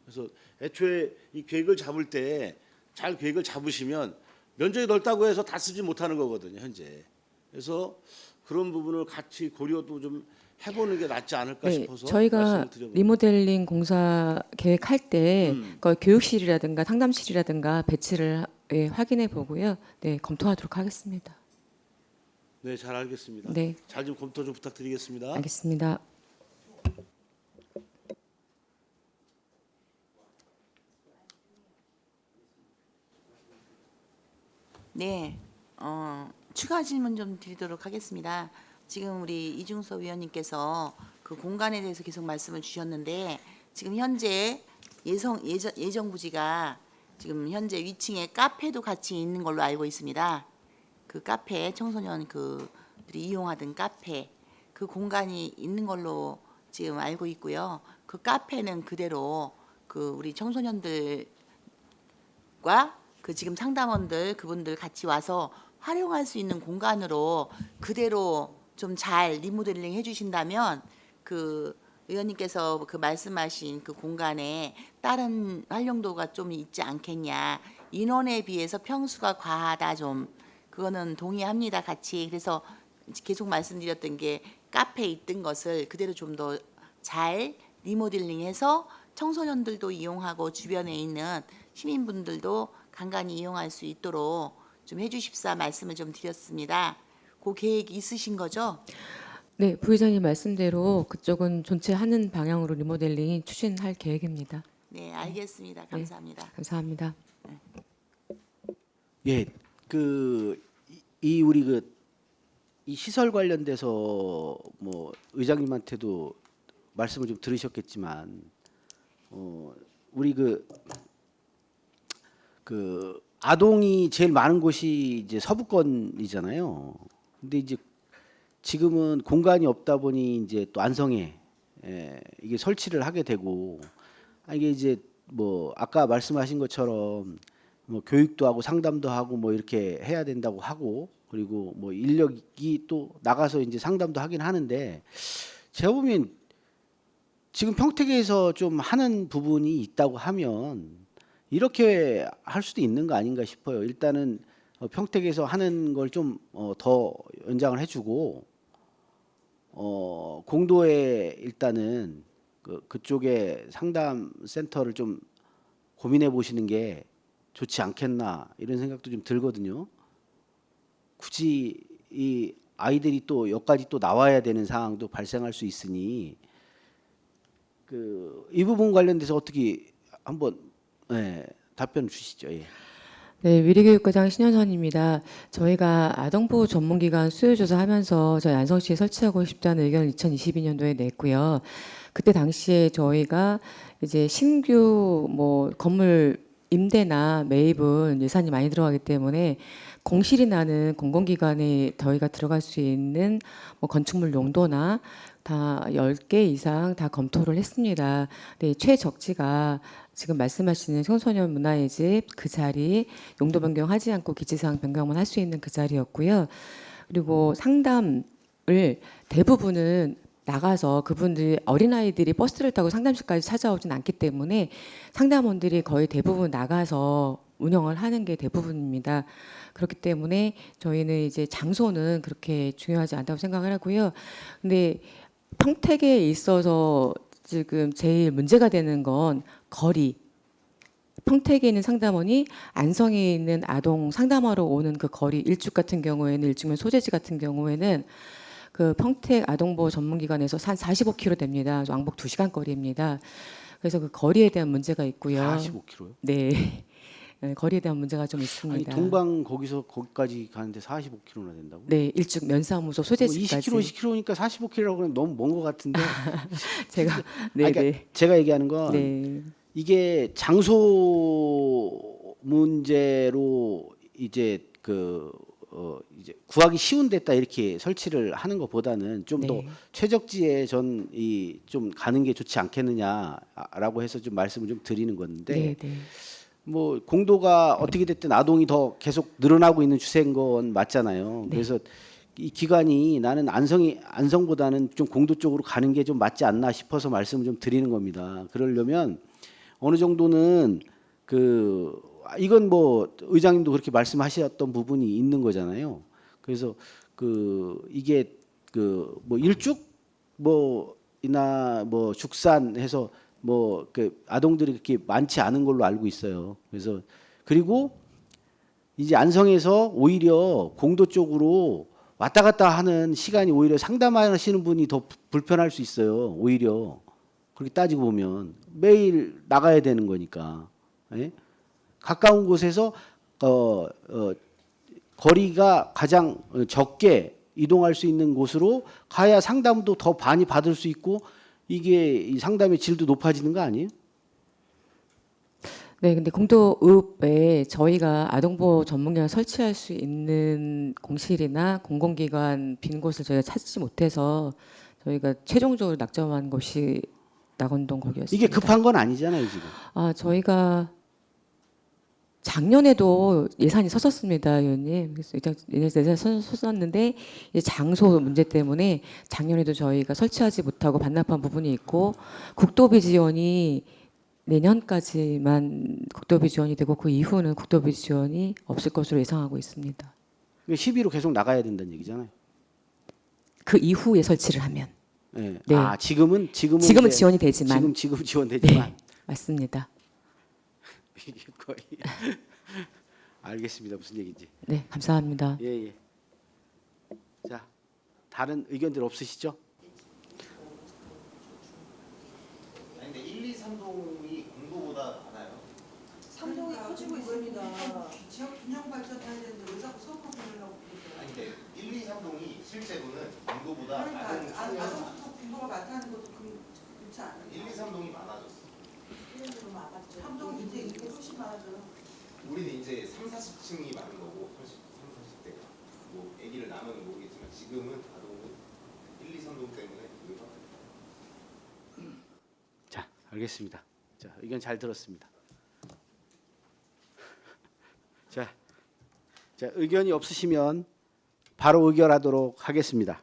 그래서 애초에 이 계획을 잡을 때 잘 계획을 잡으시면 면적이 넓다고 해서 다 쓰지 못하는 거거든요, 현재. 그래서 그런 부분을 같이 고려도 좀 해보는 게 낫지 않을까 네, 싶어서 저희가 말씀을 드려봅니다. 리모델링 공사 계획할 때 교육실이라든가 상담실이라든가 배치를 확인해 보고요. 네, 검토하도록 하겠습니다. 네, 잘 알겠습니다. 네, 잘 좀 검토 좀 부탁드리겠습니다. 알겠습니다. 네, 추가 질문 좀 드리도록 하겠습니다. 지금 우리 이중섭 위원님께서 그 공간에 대해서 계속 말씀을 주셨는데 지금 현재 예정부지가 지금 현재 위층에 카페도 같이 있는 걸로 알고 있습니다. 그 카페 청소년 그들이 이용하던 카페 그 공간이 있는 걸로 지금 알고 있고요. 그 카페는 그대로 그 우리 청소년들과 그 지금 상담원들 그분들 같이 와서 활용할 수 있는 공간으로 그대로 좀 잘 리모델링 해주신다면 그 의원님께서 그 말씀하신 그 공간에 다른 활용도가 좀 있지 않겠냐. 인원에 비해서 평수가 과하다 좀 그거는 동의합니다 같이. 그래서 계속 말씀드렸던 게 카페에 있던 것을 그대로 좀 더 잘 리모델링해서 청소년들도 이용하고 주변에 있는 시민분들도 간간히 이용할 수 있도록 좀 해주십사 말씀을 좀 드렸습니다. 그 계획 있으신 거죠? 네, 부의장님 말씀대로 그쪽은 존치하는 방향으로 리모델링 추진할 계획입니다. 네, 알겠습니다. 감사합니다. 감사합니다. 예, 이 우리 이 시설 관련돼서 뭐 의장님한테도 말씀을 좀 들으셨겠지만, 우리 아동이 제일 많은 곳이 이제 서부권이잖아요. 근데 이제 지금은 공간이 없다 보니 이제 또 안성에 이게 설치를 하게 되고, 이게 이제 뭐 아까 말씀하신 것처럼 뭐 교육도 하고 상담도 하고 뭐 이렇게 해야 된다고 하고, 그리고 뭐 인력이 또 나가서 이제 상담도 하긴 하는데, 제가 보면 지금 평택에서 좀 하는 부분이 있다고 하면 이렇게 할 수도 있는 거 아닌가 싶어요. 일단은 평택에서 하는 걸 좀 더 연장을 해주고, 공도에 일단은 그쪽에 상담 센터를 좀 고민해 보시는 게 좋지 않겠나, 이런 생각도 좀 들거든요. 굳이 이 아이들이 또 여기까지 또 나와야 되는 상황도 발생할 수 있으니, 이 부분 관련돼서 어떻게 한번 답변 주시죠. 예. 네, 위리교육과장 신현선입니다. 저희가 아동보호 전문기관 수요조사하면서 저희 안성시에 설치하고 싶다는 의견을 2022년도에 냈고요. 그때 당시에 저희가 이제 신규 뭐 건물 임대나 매입은 예산이 많이 들어가기 때문에 공실이 나는 공공기관에 저희가 들어갈 수 있는 뭐 건축물 용도나 다 10개 이상 다 검토를 했습니다. 근데 최적지가 지금 말씀하시는 청소년 문화의 집 그 자리, 용도 변경하지 않고 기지사항 변경만 할 수 있는 그 자리였고요. 그리고 상담을 대부분은 나가서 그분들이 어린아이들이 버스를 타고 상담실까지 찾아오진 않기 때문에 상담원들이 거의 대부분 나가서 운영을 하는 게 대부분입니다. 그렇기 때문에 저희는 이제 장소는 그렇게 중요하지 않다고 생각을 하고요. 근데 평택에 있어서 지금 제일 문제가 되는 건 거리. 평택에 있는 상담원이 안성에 있는 아동 상담하러 오는 그 거리, 일죽 같은 경우에는, 일죽면 소재지 같은 경우에는 그 평택 아동보호 전문기관에서 한 45km 됩니다. 왕복 2시간 거리입니다. 그래서 그 거리에 대한 문제가 있고요. 45km요? 네. 네, 거리에 대한 문제가 좀 아니, 있습니다. 동방 거기서 거기까지 가는데 45km나 된다고? 네, 일죽 면사무소 소재지까지. 20km, 10km니까 45km라고 하면 너무 먼 것 같은데. 제가 네, 그러니까 제가 얘기하는 건 네. 이게 장소 문제로 이제 이제 구하기 쉬운 데다 이렇게 설치를 하는 것보다는 좀 더 네. 최적지에 좀 가는 게 좋지 않겠느냐라고 해서 좀 말씀을 좀 드리는 건데, 네, 네. 뭐 공도가 어떻게 됐든 아동이 더 계속 늘어나고 있는 추세인 건 맞잖아요. 네. 그래서 이 기간이 나는 안성보다는 좀 공도 쪽으로 가는 게 좀 맞지 않나 싶어서 말씀을 좀 드리는 겁니다. 그러려면 어느 정도는 이건 뭐 의장님도 그렇게 말씀하셨던 부분이 있는 거잖아요. 그래서 이게 뭐 일죽 이나 뭐 죽산해서 뭐 아동들이 그렇게 많지 않은 걸로 알고 있어요. 그래서 그리고 이제 안성에서 오히려 공도 쪽으로 왔다 갔다 하는 시간이 오히려 상담하시는 분이 더 불편할 수 있어요. 오히려 그렇게 따지고 보면 매일 나가야 되는 거니까. 예? 가까운 곳에서 거리가 가장 적게 이동할 수 있는 곳으로 가야 상담도 더 많이 받을 수 있고, 이게 이 상담의 질도 높아지는 거 아니에요? 네, 근데 공도읍에 저희가 아동보호 전문기관 설치할 수 있는 공실이나 공공기관 빈 곳을 저희가 찾지 못해서 저희가 최종적으로 낙점한 곳이 낙원동 거기였습니다. 이게 급한 건 아니잖아요, 지금. 저희가 작년에도 예산이 섰었습니다, 의원님. 그래서 예산이 섰었는데 이제 장소 문제 때문에 작년에도 저희가 설치하지 못하고 반납한 부분이 있고, 국도비 지원이 내년까지만 국도비 지원이 되고 그 이후는 국도비 지원이 없을 것으로 예상하고 있습니다. 시비로 계속 나가야 된다는 얘기잖아요. 그 이후에 설치를 하면. 네. 네. 지금은 지금은 이제 지원이 되지만. 지금 지원되지만. 네, 맞습니다. 이게 거의 알겠습니다. 무슨 얘기인지. 네, 감사합니다. 예. 자, 다른 의견들 없으시죠? 아니 근데 1, 2, 3동이 공도보다 많아요. 3동이 커지고 있습니다. 지역 균형 발전해야 되는데 왜 자꾸 서로 보내려고 그러세요? 아니 근데 1, 2, 3동이 실제로는 공도보다 그러니까 낮은 수준이어서 아동수도 공도가 많다는 것도 그렇지 않아요? 1, 2, 3동이 많아졌어. 3동 이제 이게 훨씬 많아져요. 우리는 이제 3, 40층이 많은 거고 30, 30대가 뭐 아기를 낳으면 모르겠지만 지금은 아동은 1, 2, 3동 때문에 우리가 자, 알겠습니다. 자, 의견 잘 들었습니다. 자, 의견이 없으시면 바로 의결하도록 하겠습니다.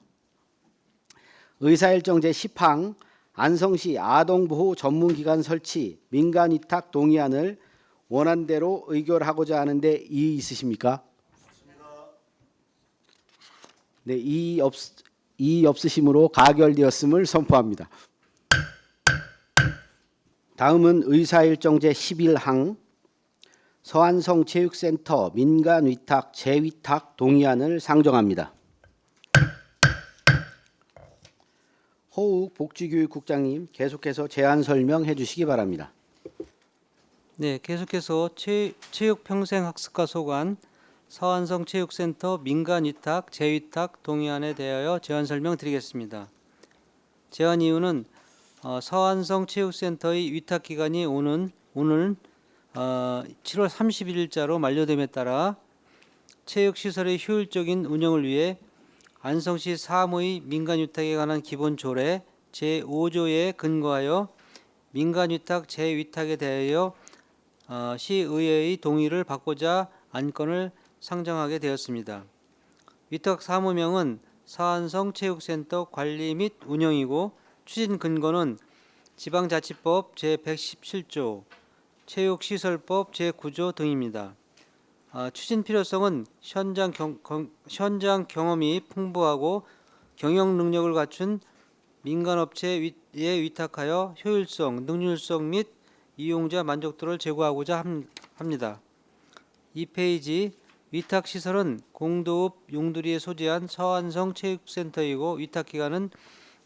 의사일정 제10항 안성시 아동보호 전문기관 설치 민간위탁 동의안을 원안대로 의결하고자 하는데 이의 있으십니까? 네, 이의 없으심으로 가결되었음을 선포합니다. 다음은 의사일정 제11항 서안성 체육센터 민간위탁 재위탁 동의안을 상정합니다. 호욱 복지교육국장님 계속해서 제안 설명해 주시기 바랍니다. 네, 계속해서 체육평생학습과 소관 서안성 체육센터 민간위탁 재위탁 동의안에 대하여 제안 설명드리겠습니다. 제안 이유는 서안성 체육센터의 위탁 기간이 오늘 7월 31일자로 만료됨에 따라 체육시설의 효율적인 운영을 위해 안성시 사무의 민간위탁에 관한 기본조례 제5조에 근거하여 민간위탁 재위탁에 대하여 시의회의 동의를 받고자 안건을 상정하게 되었습니다. 위탁 사무명은 서안성 체육센터 관리 및 운영이고 추진 근거는 지방자치법 제117조, 체육시설법 제9조 등입니다. 추진 필요성은 현장 경험이 풍부하고 경영 능력을 갖춘 민간업체에 위탁하여 효율성, 능률성 및 이용자 만족도를 제고하고자 합니다. 2페이지 위탁시설은 공도읍 용두리에 소재한 서안성 체육센터이고 위탁기간은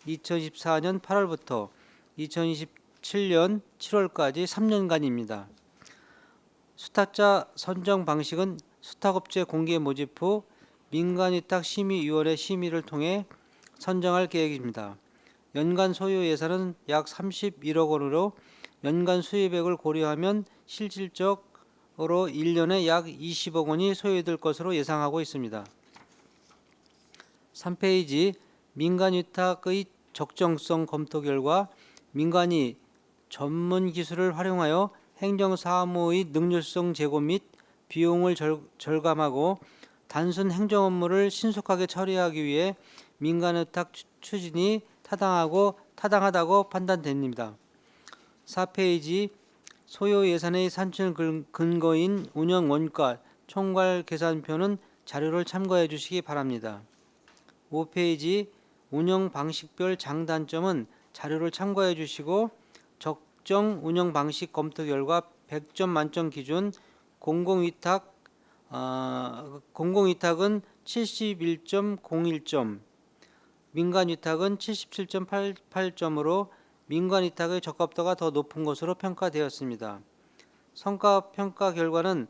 2024년 8월부터 2027년 7월까지 3년간입니다. 수탁자 선정 방식은 수탁업체 공개 모집 후 민간위탁심의위원회 심의를 통해 선정할 계획입니다. 연간 소요 예산은 약 31억 원으로 연간 수입액을 고려하면 실질적으로 1년에 약 20억 원이 소요될 것으로 예상하고 있습니다. 3페이지 민간위탁의 적정성 검토 결과 민간이 전문 기술을 활용하여 행정사무의 능률성 제고 및 비용을 절감하고 단순 행정 업무를 신속하게 처리하기 위해 민간위탁 추진이 타당하다고 판단됩니다. 4페이지 소요 예산의 산출 근거인 운영 원가 총괄 계산표는 자료를 참고해 주시기 바랍니다. 5페이지 운영 방식별 장단점은 자료를 참고해 주시고 적정 운영 방식 검토 결과 100점 만점 기준 공공위탁은 71.01점, 민간위탁은 77.88점으로 민간위탁의 적합도가 더 높은 것으로 평가되었습니다. 성과평가 결과는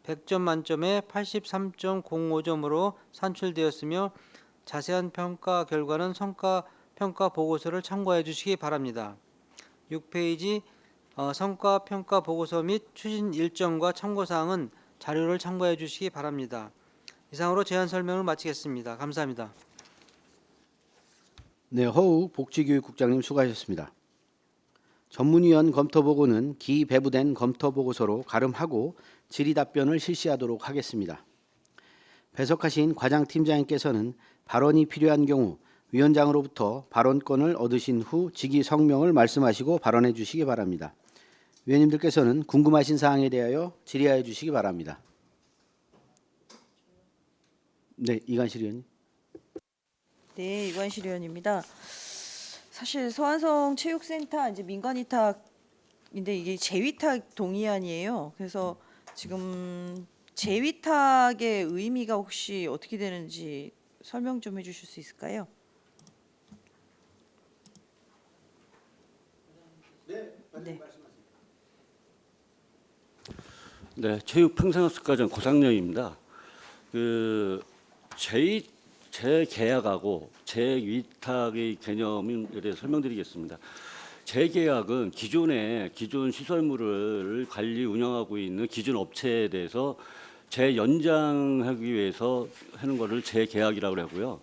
100점 만점에 83.05점으로 산출되었으며 자세한 평가 결과는 성과평가 보고서를 참고해 주시기 바랍니다. 6페이지 성과평가 보고서 및 추진 일정과 참고사항은 자료를 참고해 주시기 바랍니다. 이상으로 제안 설명을 마치겠습니다. 감사합니다. 네, 허욱 복지교육국장님 수고하셨습니다. 전문위원 검토보고는 기배부된 검토보고서로 가름하고 질의답변을 실시하도록 하겠습니다. 배석하신 과장팀장님께서는 발언이 필요한 경우 위원장으로부터 발언권을 얻으신 후 직위 성명을 말씀하시고 발언해 주시기 바랍니다. 위원님들께서는 궁금하신 사항에 대하여 질의하여 주시기 바랍니다. 네, 이관실 의원님. 네, 이관실 의원입니다. 사실 서안성 체육센터 이제 민간위탁인데 이게 재위탁 동의안이에요. 그래서 지금 재위탁의 의미가 혹시 어떻게 되는지 설명 좀 해주실 수 있을까요? 네. 네, 체육평생학습과정 고상영입니다. 재계약하고 재위탁의 개념에 대해서 설명드리겠습니다. 재계약은 기존 시설물을 관리 운영하고 있는 기존 업체에 대해서 재연장하기 위해서 하는 것을 재계약이라고 하고요.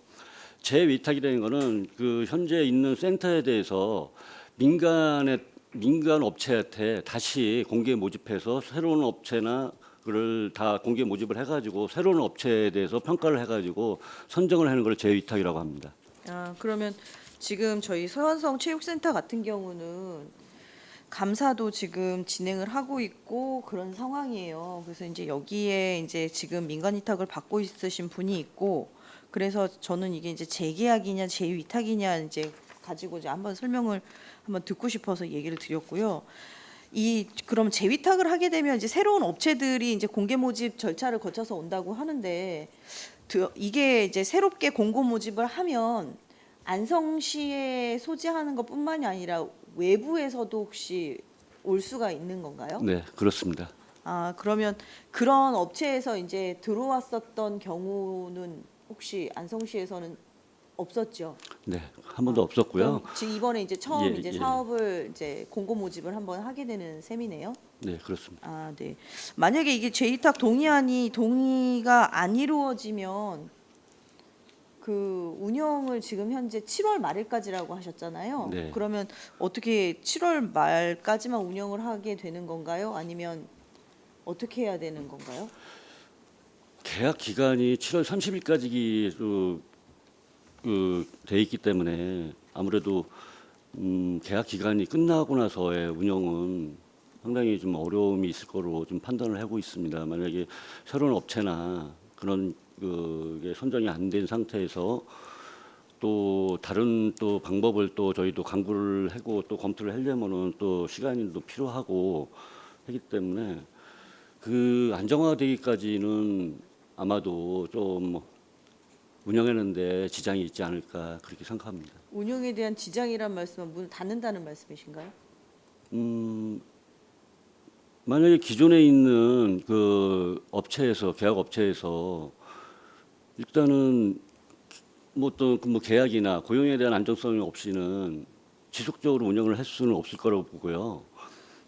재위탁이라는 것은 그 현재 있는 센터에 대해서 민간 업체한테 다시 공개 모집해서 새로운 업체나 그를 다 공개 모집을 해가지고 새로운 업체에 대해서 평가를 해가지고 선정을 하는 걸 재위탁이라고 합니다. 아, 그러면 지금 저희 서현성 체육센터 같은 경우는 감사도 지금 진행을 하고 있고 그런 상황이에요. 그래서 이제 여기에 이제 지금 민간 위탁을 받고 있으신 분이 있고, 그래서 저는 이게 이제 재계약이냐 재위탁이냐 이제 가지고 이제 한번 설명을 한번 듣고 싶어서 얘기를 드렸고요. 그럼 재위탁을 하게 되면 이제 새로운 업체들이 이제 공개 모집 절차를 거쳐서 온다고 하는데, 이게 이제 새롭게 공고 모집을 하면 안성시에 소지하는 것뿐만이 아니라 외부에서도 혹시 올 수가 있는 건가요? 네, 그렇습니다. 아, 그러면 그런 업체에서 이제 들어왔었던 경우는 혹시 안성시에서는 없었죠? 네, 한 번도 없었고요. 그럼 지금 이번에 이제 처음 예, 이제 예. 사업을 이제 공고 모집을 한번 하게 되는 셈이네요. 네, 그렇습니다. 아, 네. 만약에 이게 재위탁 동의가 안 이루어지면 그 운영을 지금 현재 7월 말일까지라고 하셨잖아요. 네. 그러면 어떻게 7월 말까지만 운영을 하게 되는 건가요? 아니면 어떻게 해야 되는 건가요? 계약 기간이 7월 30일까지 돼 있기 때문에 아무래도 계약 기간이 끝나고 나서의 운영은 상당히 좀 어려움이 있을 거로 좀 판단을 하고 있습니다. 만약에 새로운 업체나 그런 그게 선정이 안 된 상태에서 또 다른 또 방법을 또 저희도 강구를 하고 또 검토를 하려면은 또 시간이 또 필요하고 하기 때문에 그 안정화되기까지는 아마도 좀 운영하는데 지장이 있지 않을까 그렇게 생각합니다. 운영에 대한 지장이란 말씀은 문을 닫는다는 말씀이신가요? 만약에 기존에 있는 그 계약 업체에서 일단은 뭐 계약이나 고용에 대한 안정성이 없이는 지속적으로 운영을 할 수는 없을 거라고 보고요.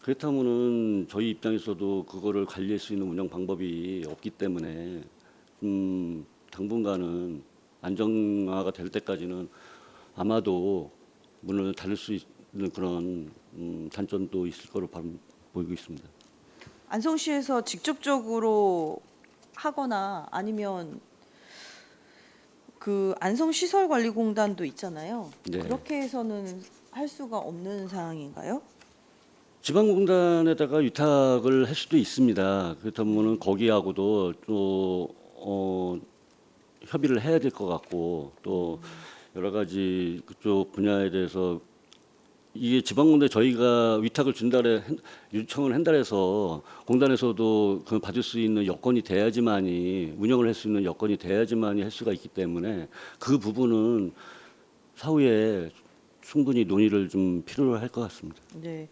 그렇다면은 저희 입장에서도 그거를 관리할 수 있는 운영 방법이 없기 때문에 당분간은 안정화가 될 때까지는 아마도 문을 닫을 수 있는 그런 단점도 있을 거로 보이고 있습니다. 안성시에서 직접적으로 하거나 아니면 그 안성시설관리공단도 있잖아요. 네. 그렇게 해서는 할 수가 없는 상황인가요? 지방공단에다가 위탁을 할 수도 있습니다. 그렇다면은 거기하고도 또 협의를 해야 될 것 같고 또 여러 가지 그쪽 분야에 대해서 이게 지방공단 저희가 위탁을 요청을 한다 해서 공단에서도 그 받을 수 있는 여건이 돼야지만이 운영을 할 수 있는 여건이 돼야지만이 할 수가 있기 때문에 그 부분은 사후에 충분히 논의를 좀 필요로 할 것 같습니다. 네.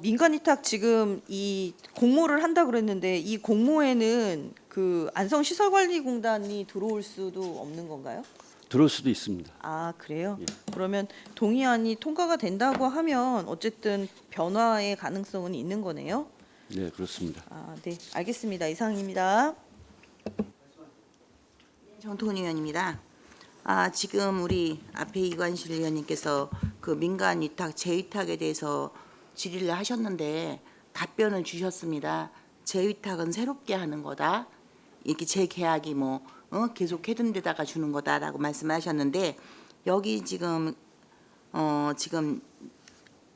민간 위탁 지금 이 공모를 한다 그랬는데 이 공모에는 그 안성시설관리공단이 들어올 수도 없는 건가요? 들어올 수도 있습니다. 아, 그래요? 예. 그러면 동의안이 통과가 된다고 하면 어쨌든 변화의 가능성은 있는 거네요. 네, 그렇습니다. 아, 네, 알겠습니다. 이상입니다. 정토은 의원입니다. 아, 지금 우리 앞에 이관실 의원님께서 그 민간 위탁, 재위탁에 대해서 질의를 하셨는데 답변을 주셨습니다. 재위탁은 새롭게 하는 거다. 이렇게 재계약이 계속 해둔 데다가 주는 거다라고 말씀하셨는데 여기 지금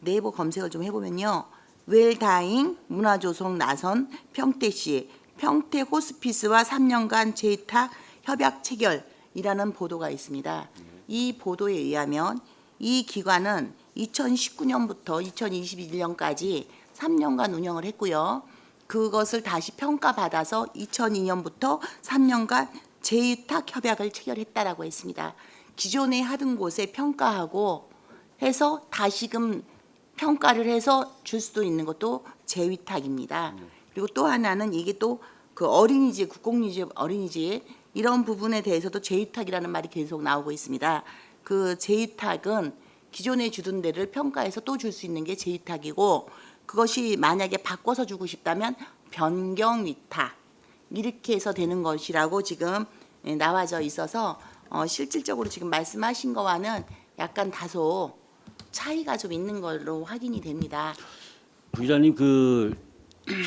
네이버 검색을 좀 해보면요. 웰다잉 문화조성 나선 평택시 평택 호스피스와 3년간 재위탁 협약 체결이라는 보도가 있습니다. 이 보도에 의하면 이 기관은 2019년부터 2021년까지 3년간 운영을 했고요. 그것을 다시 평가받아서 2002년부터 3년간 재위탁 협약을 체결했다라고 했습니다. 기존에 하던 곳에 평가하고 해서 다시금 평가를 해서 줄 수도 있는 것도 재위탁입니다. 그리고 또 하나는 이게 또 그 어린이집, 국공립 어린이집 이런 부분에 대해서도 재위탁이라는 말이 계속 나오고 있습니다. 그 재위탁은 기존에 주던 데를 평가해서 또 줄 수 있는 게 재위탁이고, 그것이 만약에 바꿔서 주고 싶다면 변경 위탁 이렇게 해서 되는 것이라고 지금 나와져 있어서 실질적으로 지금 말씀하신 거와는 약간 다소 차이가 좀 있는 걸로 확인이 됩니다. 부기자님,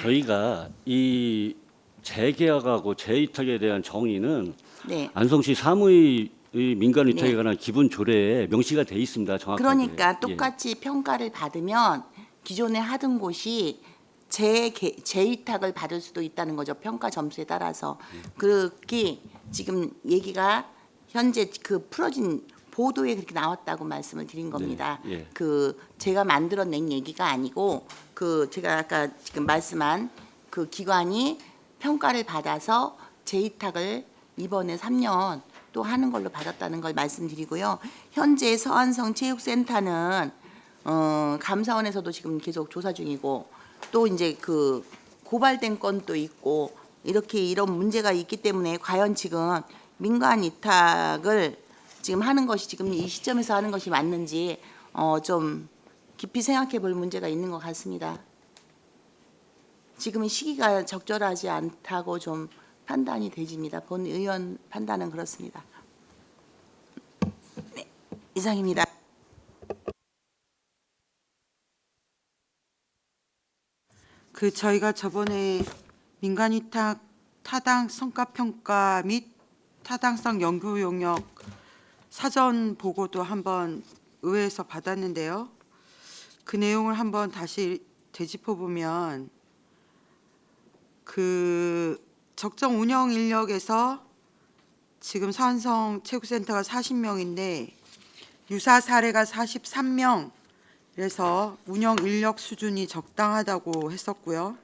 저희가 이 재계약하고 재위탁에 대한 정의는 네. 안성시 사무의 민간 위탁에 네. 관한 기본 조례에 명시가 돼 있습니다. 정확하게. 그러니까 예. 똑같이 평가를 받으면 기존에 하던 곳이 재위탁을 받을 수도 있다는 거죠. 평가 점수에 따라서. 그렇게 지금 얘기가 현재 그 풀어진 보도에 그렇게 나왔다고 말씀을 드린 겁니다. 네, 예. 그 제가 만들어낸 얘기가 아니고 그 제가 아까 지금 말씀한 그 기관이 평가를 받아서 재위탁을 이번에 3년 또 하는 걸로 받았다는 걸 말씀드리고요. 현재 서안성 체육센터는 감사원에서도 지금 계속 조사 중이고, 또 이제 그 고발된 건도 있고 이렇게 이런 문제가 있기 때문에 과연 지금 민간 위탁을 지금 하는 것이 지금 이 시점에서 하는 것이 맞는지 좀 깊이 생각해 볼 문제가 있는 것 같습니다. 지금은 시기가 적절하지 않다고 좀 판단이 되집니다. 본 의원 판단은 그렇습니다. 네, 이상입니다. 그 저희가 저번에 민간위탁 타당 성과평가 및 타당성 연구 용역 사전 보고도 한번 의회에서 받았는데요. 그 내용을 한번 다시 되짚어 보면 그 적정 운영 인력에서 지금 서안성 체육센터가 40명인데 유사 사례가 43명, 그래서 운영 인력 수준이 적당하다고 했었고요.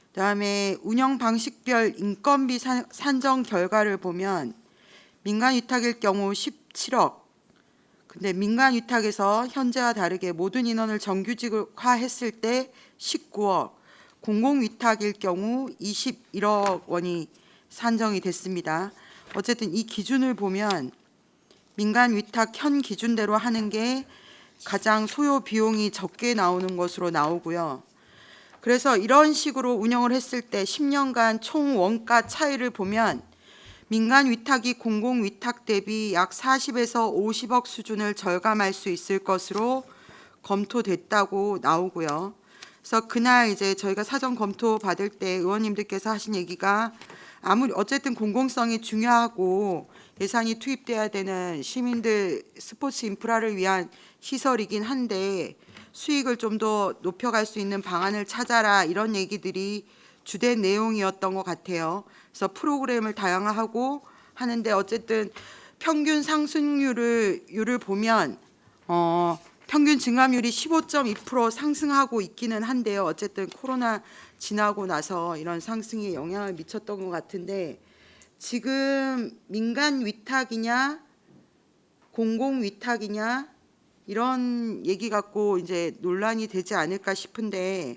그다음에 운영 방식별 인건비 산정 결과를 보면 민간 위탁일 경우 17억, 근데 민간 위탁에서 현재와 다르게 모든 인원을 정규직화했을 때 19억, 공공 위탁일 경우 21억 원이 산정이 됐습니다. 어쨌든 이 기준을 보면 민간 위탁 현 기준대로 하는 게 가장 소요 비용이 적게 나오는 것으로 나오고요. 그래서 이런 식으로 운영을 했을 때 10년간 총 원가 차이를 보면 민간 위탁이 공공 위탁 대비 약 40에서 50억 수준을 절감할 수 있을 것으로 검토됐다고 나오고요. 그래서 그날 이제 저희가 사전 검토 받을 때 의원님들께서 하신 얘기가 아무리 어쨌든 공공성이 중요하고 예산이 투입돼야 되는 시민들 스포츠 인프라를 위한 시설이긴 한데 수익을 좀 더 높여갈 수 있는 방안을 찾아라, 이런 얘기들이 주된 내용이었던 것 같아요. 그래서 프로그램을 다양화하고 하는데 어쨌든 평균 상승률을 보면 평균 증감률이 15.2% 상승하고 있기는 한데요. 어쨌든 코로나 지나고 나서 이런 상승에 영향을 미쳤던 것 같은데, 지금 민간 위탁이냐 공공 위탁이냐 이런 얘기 갖고 이제 논란이 되지 않을까 싶은데,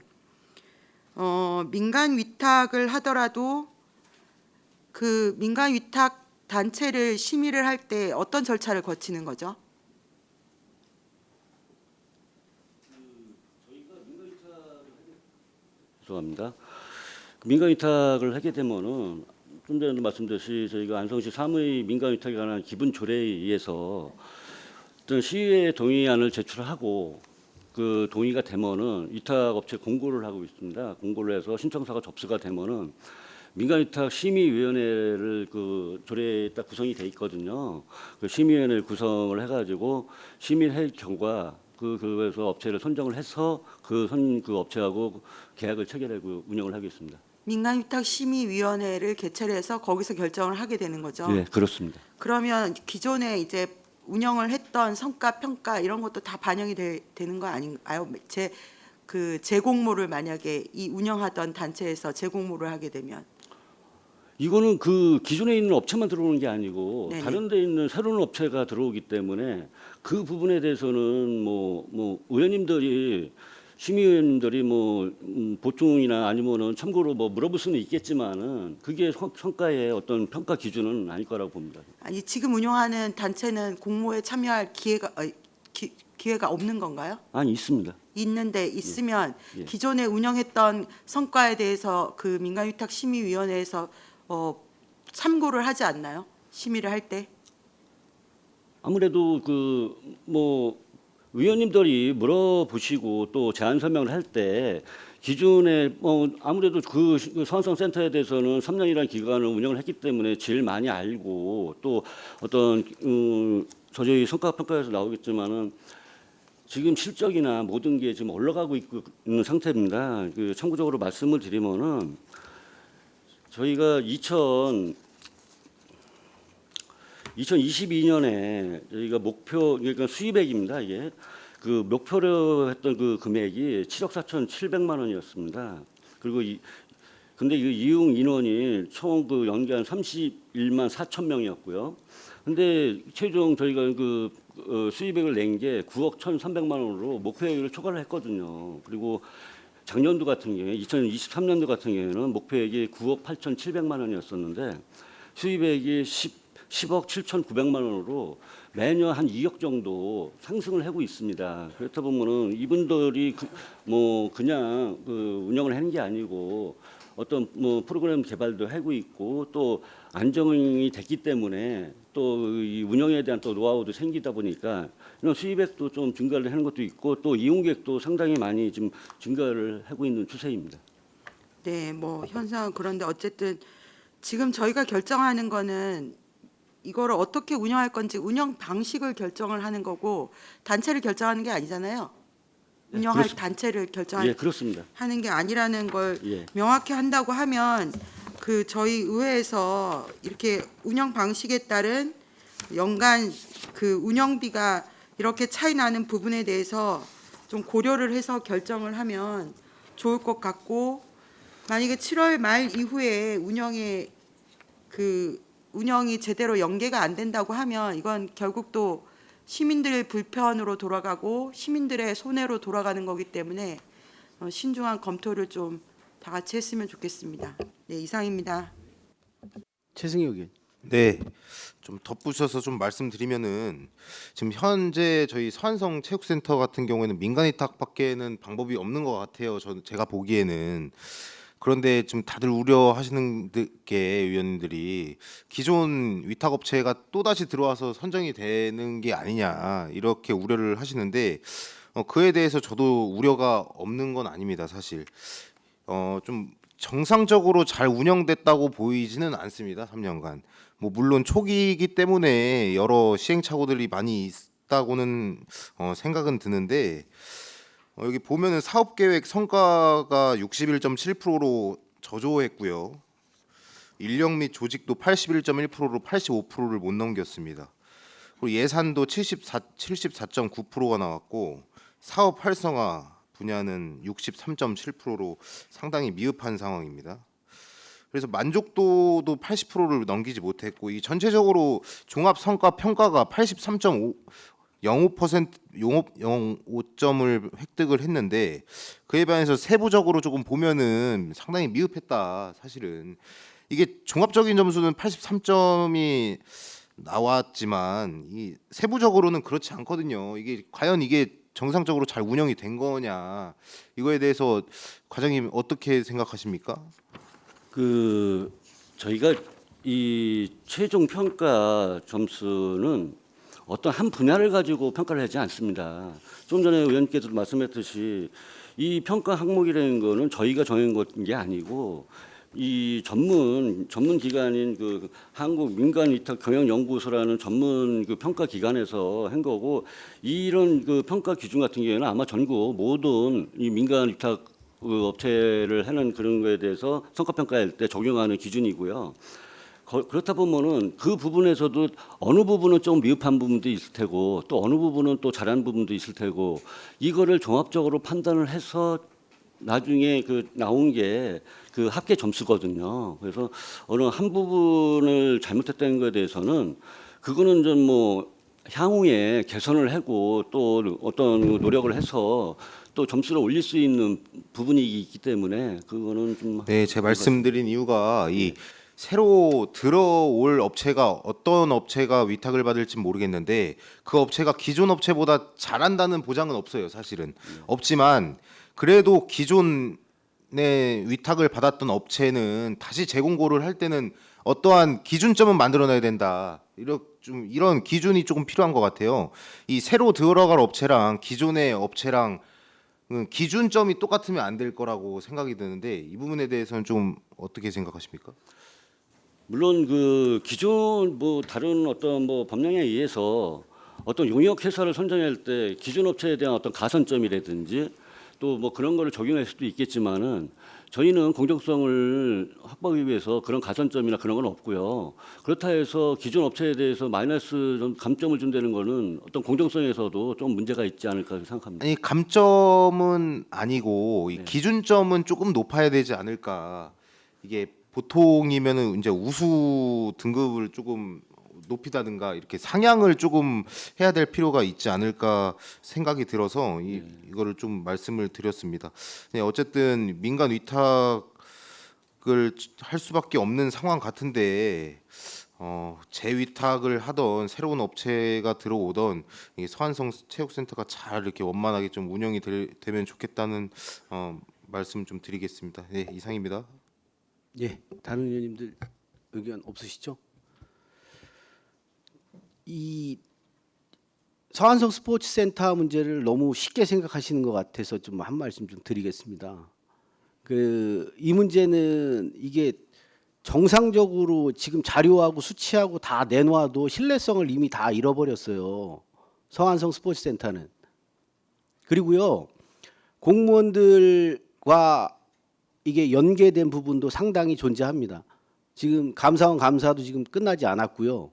민간 위탁을 하더라도 그 민간 위탁 단체를 심의를 할 때 어떤 절차를 거치는 거죠? 죄송합니다. 민간 위탁을 하게 되면은 좀 전에 말씀드렸듯이 저희가 안성시 사무의 민간 위탁에 관한 기본 조례에 의해서 어떤 시의회 동의안을 제출하고 그 동의가 되면은 위탁 업체 공고를 하고 있습니다. 공고를 해서 신청서가 접수가 되면은 민간 위탁 심의위원회를 그 조례에 딱 구성이 돼 있거든요. 그 심의위원회를 구성을 해가지고 심의할 경과 그에서 업체를 선정을 해서 그 업체하고 계약을 체결하고 운영을 하겠습니다. 민간 위탁 심의위원회를 개최를 해서 거기서 결정을 하게 되는 거죠. 네, 그렇습니다. 그러면 기존에 이제 운영을 했던 성과 평가 이런 것도 다 반영이 되는 거 아닌가요? 그 재공모를 만약에 이 운영하던 단체에서 재공모를 하게 되면 이거는 그 기존에 있는 업체만 들어오는 게 아니고 네네. 다른 데 있는 새로운 업체가 들어오기 때문에 그 부분에 대해서는 뭐 의원님들이 심의위원님들이 보충이나 아니면은 참고로 뭐 물어볼 수는 있겠지만은 그게 성과의 어떤 평가 기준은 아닐 거라고 봅니다. 아니 지금 운영하는 단체는 공모에 참여할 기회가 없는 건가요? 아니 있습니다. 있는데 있으면 예. 기존에 운영했던 성과에 대해서 그 민간위탁심의위원회에서 참고를 하지 않나요? 심의를 할 때? 아무래도 의원님들이 물어보시고 또 제안 설명을 할 때 기존에 아무래도 그 소환성센터에 대해서는 3년이라는 기간을 운영을 했기 때문에 제일 많이 알고 또 어떤 저희 성과 평가에서 나오겠지만은 지금 실적이나 모든 게 지금 올라가고 있는 상태입니다. 참고적으로 말씀을 드리면은 저희가 2022년에 저희가 목표 그러니까 수입액입니다. 이게 그 목표로 했던 그 금액이 7억 4,700만 원이었습니다. 그리고 근데 이 이용 인원이 총 그 연간 31만 4천 명이었고요. 근데 최종 저희가 수입액을 낸 게 9억 1,300만 원으로 목표액을 초과를 했거든요. 그리고 작년도 같은 경우에 2023년도 같은 경우에는 목표액이 9억 8,700만 원이었었는데 수입액이 10억 7,900만 원으로 매년 한 2억 정도 상승을 하고 있습니다. 그렇다 보면은 이분들이 그냥 운영을 하는 게 아니고 어떤 프로그램 개발도 하고 있고 또 안정이 됐기 때문에 또 이 운영에 대한 또 노하우도 생기다 보니까 이런 수입액도 좀 증가를 하는 것도 있고 또 이용객도 상당히 많이 지금 증가를 하고 있는 추세입니다. 네, 뭐 현상은 그런데 어쨌든 지금 저희가 결정하는 거는 이거를 어떻게 운영할 건지 운영 방식을 결정을 하는 거고 단체를 결정하는 게 아니잖아요. 운영할 그렇습니다. 단체를 결정하는 예, 그렇습니다. 게 아니라는 걸 예. 명확히 한다고 하면 그 저희 의회에서 이렇게 운영 방식에 따른 연간 그 운영비가 이렇게 차이 나는 부분에 대해서 좀 고려를 해서 결정을 하면 좋을 것 같고 만약에 7월 말 이후에 운영이 제대로 연계가 안 된다고 하면 이건 결국 또 시민들의 불편으로 돌아가고 시민들의 손해로 돌아가는 거기 때문에 신중한 검토를 좀 다 같이 했으면 좋겠습니다. 네, 이상입니다. 최승희 의원. 네, 좀 덧붙여서 좀 말씀드리면은 지금 현재 저희 소환성 체육센터 같은 경우에는 민간 위탁밖에는 방법이 없는 것 같아요. 제가 보기에는. 그런데 지금 다들 우려하시는 게 의원님들이 기존 위탁업체가 또다시 들어와서 선정이 되는 게 아니냐 이렇게 우려를 하시는데 그에 대해서 저도 우려가 없는 건 아닙니다. 사실 좀 정상적으로 잘 운영됐다고 보이지는 않습니다. 3년간. 물론 초기이기 때문에 여러 시행착오들이 많이 있다고는 생각은 드는데 여기 보면은 사업계획 성과가 61.7%로 저조했고요. 인력 및 조직도 81.1%로 85%를 못 넘겼습니다. 그리고 예산도 74.9%가 나왔고 사업 활성화 분야는 63.7%로 상당히 미흡한 상황입니다. 그래서 만족도도 80%를 넘기지 못했고 이 전체적으로 종합 성과 평가가 83.05%, 획득을 했는데 그에 반해서 세부적으로 조금 보면은 상당히 미흡했다. 사실은 이게 종합적인 점수는 83점이 나왔지만 이 세부적으로는 그렇지 않거든요. 이게 과연 이게 정상적으로 잘 운영이 된 거냐 이거에 대해서 과장님 어떻게 생각하십니까? 저희가 이 최종 평가 점수는 어떤 한 분야를 가지고 평가를 하지 않습니다. 좀 전에 의원께서도 말씀했듯이 이 평가 항목이라는 거는 저희가 정한 게 아니고 이 전문 기관인 그 한국민간위탁경영연구소라는 전문 평가 기관에서 한 거고 이런 평가 기준 같은 경우에는 아마 전국 모든 이 민간위탁 업체를 하는 그런 거에 대해서 성과 평가할 때 적용하는 기준이고요. 그렇다 보면은 그 부분에서도 어느 부분은 좀 미흡한 부분도 있을 테고 또 어느 부분은 또 잘한 부분도 있을 테고 이거를 종합적으로 판단을 해서 나중에 그 나온 게 그 합계 점수거든요. 그래서 어느 한 부분을 잘못했다는 것에 대해서는 그거는 좀 뭐 향후에 개선을 하고 또 어떤 노력을 해서 또 점수를 올릴 수 있는 부분이 있기 때문에 그거는 좀 네, 제 말씀드린 이유가 이 새로 들어올 업체가 어떤 업체가 위탁을 받을지 모르겠는데 그 업체가 기존 업체보다 잘한다는 보장은 없어요, 사실은. 없지만 그래도 기존에 위탁을 받았던 업체는 다시 재공고를 할 때는 어떠한 기준점은 만들어놔야 된다. 이런 기준이 조금 필요한 것 같아요. 이 새로 들어갈 업체랑 기존의 업체랑 기준점이 똑같으면 안 될 거라고 생각이 드는데 이 부분에 대해서는 좀 어떻게 생각하십니까? 물론 그 기존 뭐 다른 어떤 뭐 법령에 의해서 어떤 용역 회사를 선정할 때 기존 업체에 대한 어떤 가산점이라든지 또 뭐 그런 거를 적용할 수도 있겠지만은 저희는 공정성을 확보하기 위해서 그런 가산점이나 그런 건 없고요. 그렇다 해서 기존 업체에 대해서 마이너스 좀 감점을 준다는 거는 어떤 공정성에서도 좀 문제가 있지 않을까 생각합니다. 아니 감점은 아니고 이 기준점은 조금 높아야 되지 않을까. 이게 보통이면은 이제 우수 등급을 조금 높이다든가 이렇게 상향을 조금 해야 될 필요가 있지 않을까 생각이 들어서 이거를 좀 말씀을 드렸습니다. 네, 어쨌든 민간 위탁을 할 수밖에 없는 상황 같은데 재위탁을 하던 새로운 업체가 들어오던 이 서안성 체육센터가 잘 이렇게 원만하게 좀 운영이 되면 좋겠다는 말씀 좀 드리겠습니다. 네, 이상입니다. 예, 다른 의원님들 의견 없으시죠? 이 서안성 스포츠센터 문제를 너무 쉽게 생각하시는 것 같아서 좀 한 말씀 좀 드리겠습니다. 이 문제는 이게 정상적으로 지금 자료하고 수치하고 다 내놔도 신뢰성을 이미 다 잃어버렸어요. 서안성 스포츠센터는. 그리고요, 공무원들과 이게 연계된 부분도 상당히 존재합니다. 지금 감사원 감사도 지금 끝나지 않았고요.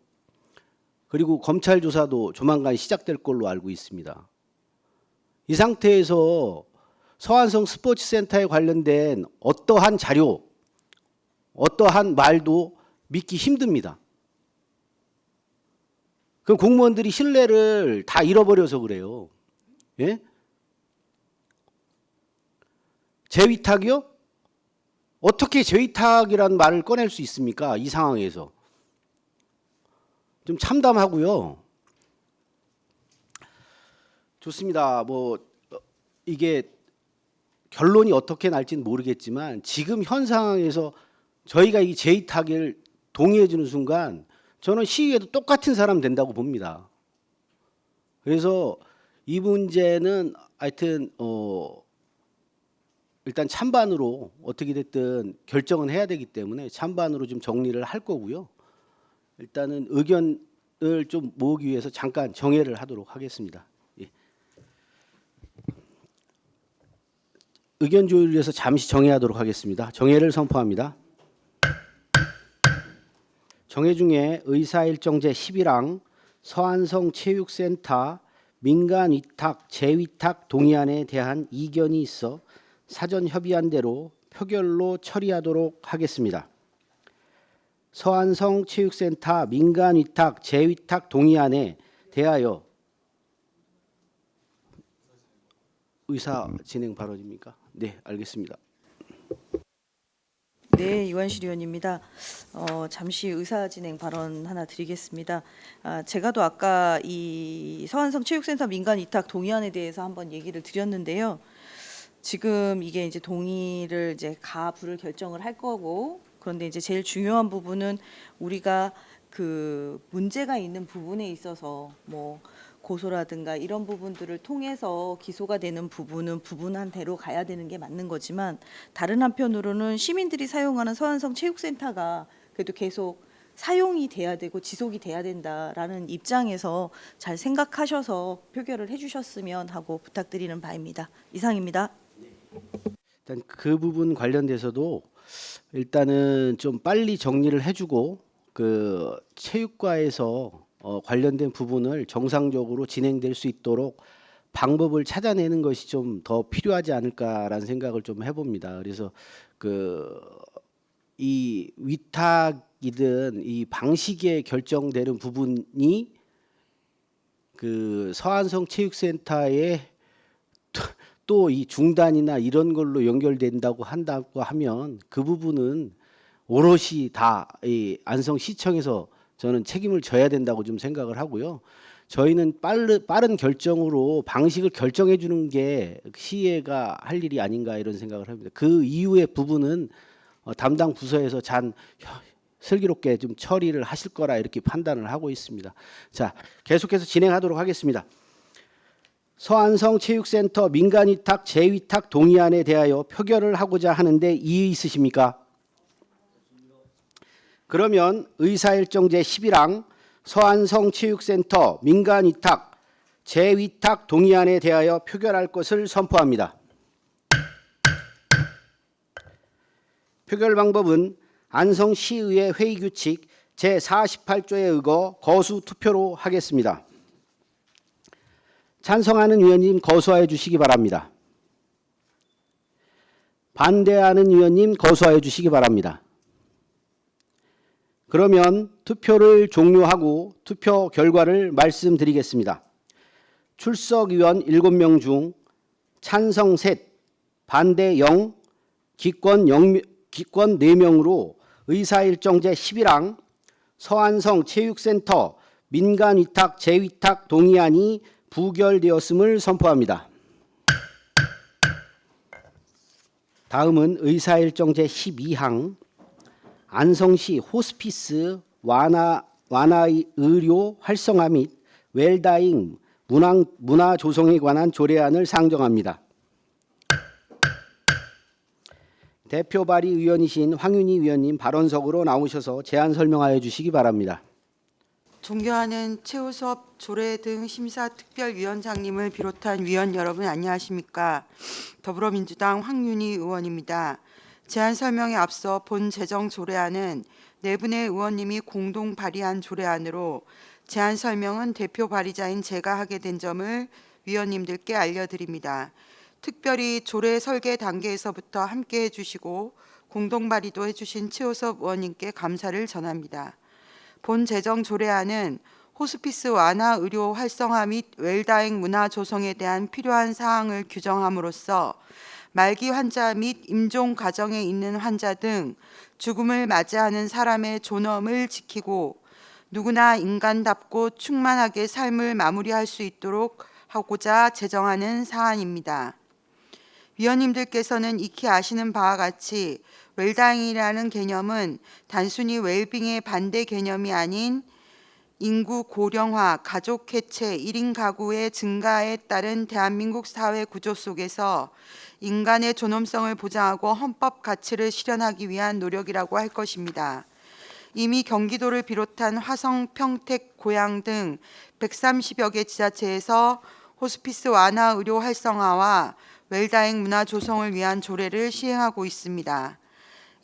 그리고 검찰 조사도 조만간 시작될 걸로 알고 있습니다. 이 상태에서 서안성 스포츠센터에 관련된 어떠한 자료, 어떠한 말도 믿기 힘듭니다. 그 공무원들이 신뢰를 다 잃어버려서 그래요. 예? 재위탁이요? 어떻게 재위탁이라는 말을 꺼낼 수 있습니까? 이 상황에서. 좀 참담하고요. 좋습니다. 뭐 이게 결론이 어떻게 날지는 모르겠지만 지금 현 상황에서 저희가 이 재위탁을 동의해 주는 순간 저는 시의회도 똑같은 사람 된다고 봅니다. 그래서 이 문제는 하여튼 일단 찬반으로 어떻게 됐든 결정은 해야 되기 때문에 찬반으로 좀 정리를 할 거고요. 일단은 의견을 좀 모으기 위해서 잠깐 정회를 하도록 하겠습니다. 예. 의견 조율을 위해서 잠시 정회하도록 하겠습니다. 정회를 선포합니다. 정회 중에 의사일정 제11항 서안성 체육센터 민간위탁 재위탁 동의안에 대한 이견이 있어 사전 협의한 대로 표결로 처리하도록 하겠습니다. 서안성 체육센터 민간위탁 재위탁 동의안에 대하여 의사 진행 발언입니까? 네, 알겠습니다. 네, 이완실 의원입니다. 잠시 의사 진행 발언 하나 드리겠습니다. 제가도 아까 이 서안성 체육센터 민간 위탁 동의안에 대해서 한번 얘기를 드렸는데요. 지금 이게 이제 동의를 이제 가부를 결정을 할 거고, 그런데 이제 제일 중요한 부분은 우리가 그 문제가 있는 부분에 있어서 뭐 고소라든가 이런 부분들을 통해서 기소가 되는 부분은 부분한 대로 가야 되는 게 맞는 거지만, 다른 한편으로는 시민들이 사용하는 서안성 체육센터가 그래도 계속 사용이 돼야 되고 지속이 돼야 된다라는 입장에서 잘 생각하셔서 표결을 해주셨으면 하고 부탁드리는 바입니다. 이상입니다. 일단 그 부분 관련돼서도 일단은 좀 빨리 정리를 해주고 그 체육과에서 관련된 부분을 정상적으로 진행될 수 있도록 방법을 찾아내는 것이 좀 더 필요하지 않을까라는 생각을 좀 해봅니다. 그래서 이 위탁이든 이 방식에 결정되는 부분이 서안성 체육센터의 또 이 중단이나 이런 걸로 연결된다고 한다고 하면 그 부분은 오롯이 다 이 안성시청에서 저는 책임을 져야 된다고 좀 생각을 하고요. 저희는 빠른 결정으로 방식을 결정해 주는 게 시의회가 할 일이 아닌가 이런 생각을 합니다. 그 이후의 부분은 담당 부서에서 슬기롭게 좀 처리를 하실 거라 이렇게 판단을 하고 있습니다. 자, 계속해서 진행하도록 하겠습니다. 서안성 체육센터 민간위탁 재위탁 동의안에 대하여 표결을 하고자 하는데 이의 있으십니까? 그러면 의사일정 제11항 서안성 체육센터 민간위탁 재위탁 동의안에 대하여 표결할 것을 선포합니다. 표결 방법은 안성시의회 회의규칙 제48조에 의거 거수 투표로 하겠습니다. 찬성하는 위원님 거수하여 주시기 바랍니다. 반대하는 위원님 거수하여 주시기 바랍니다. 그러면 투표를 종료하고 투표 결과를 말씀드리겠습니다. 출석 위원 7명 중 찬성 셋, 반대 0, 기권 4명으로 의사일정 제11항 서안성 체육센터 민간위탁 재위탁 동의안이 부결되었음을 선포합니다. 다음은 의사일정 제12항 안성시 호스피스 완화의 의료 활성화 및 웰다잉 문화 조성에 관한 조례안을 상정합니다. 대표 발의 의원이신 황윤희 위원님 발언석으로 나오셔서 제안 설명하여 주시기 바랍니다. 존경하는 최우섭 조례 등 심사특별위원장님을 비롯한 위원 여러분 안녕하십니까. 더불어민주당 황윤희 의원입니다. 제안 설명에 앞서 본 재정 조례안은 네 분의 의원님이 공동 발의한 조례안으로 제안 설명은 대표 발의자인 제가 하게 된 점을 위원님들께 알려드립니다. 특별히 조례 설계 단계에서부터 함께해 주시고 공동 발의도 해주신 최우섭 의원님께 감사를 전합니다. 본 재정 조례안은 호스피스 완화 의료 활성화 및 웰다잉 문화 조성에 대한 필요한 사항을 규정함으로써 말기 환자 및 임종 과정에 있는 환자 등 죽음을 맞이하는 사람의 존엄을 지키고 누구나 인간답고 충만하게 삶을 마무리할 수 있도록 하고자 제정하는 사안입니다. 위원님들께서는 익히 아시는 바와 같이 웰다잉이라는 개념은 단순히 웰빙의 반대 개념이 아닌 인구 고령화, 가족 해체, 1인 가구의 증가에 따른 대한민국 사회 구조 속에서 인간의 존엄성을 보장하고 헌법 가치를 실현하기 위한 노력이라고 할 것입니다. 이미 경기도를 비롯한 화성, 평택, 고양 등 130여 개 지자체에서 호스피스 완화 의료 활성화와 웰다잉 문화 조성을 위한 조례를 시행하고 있습니다.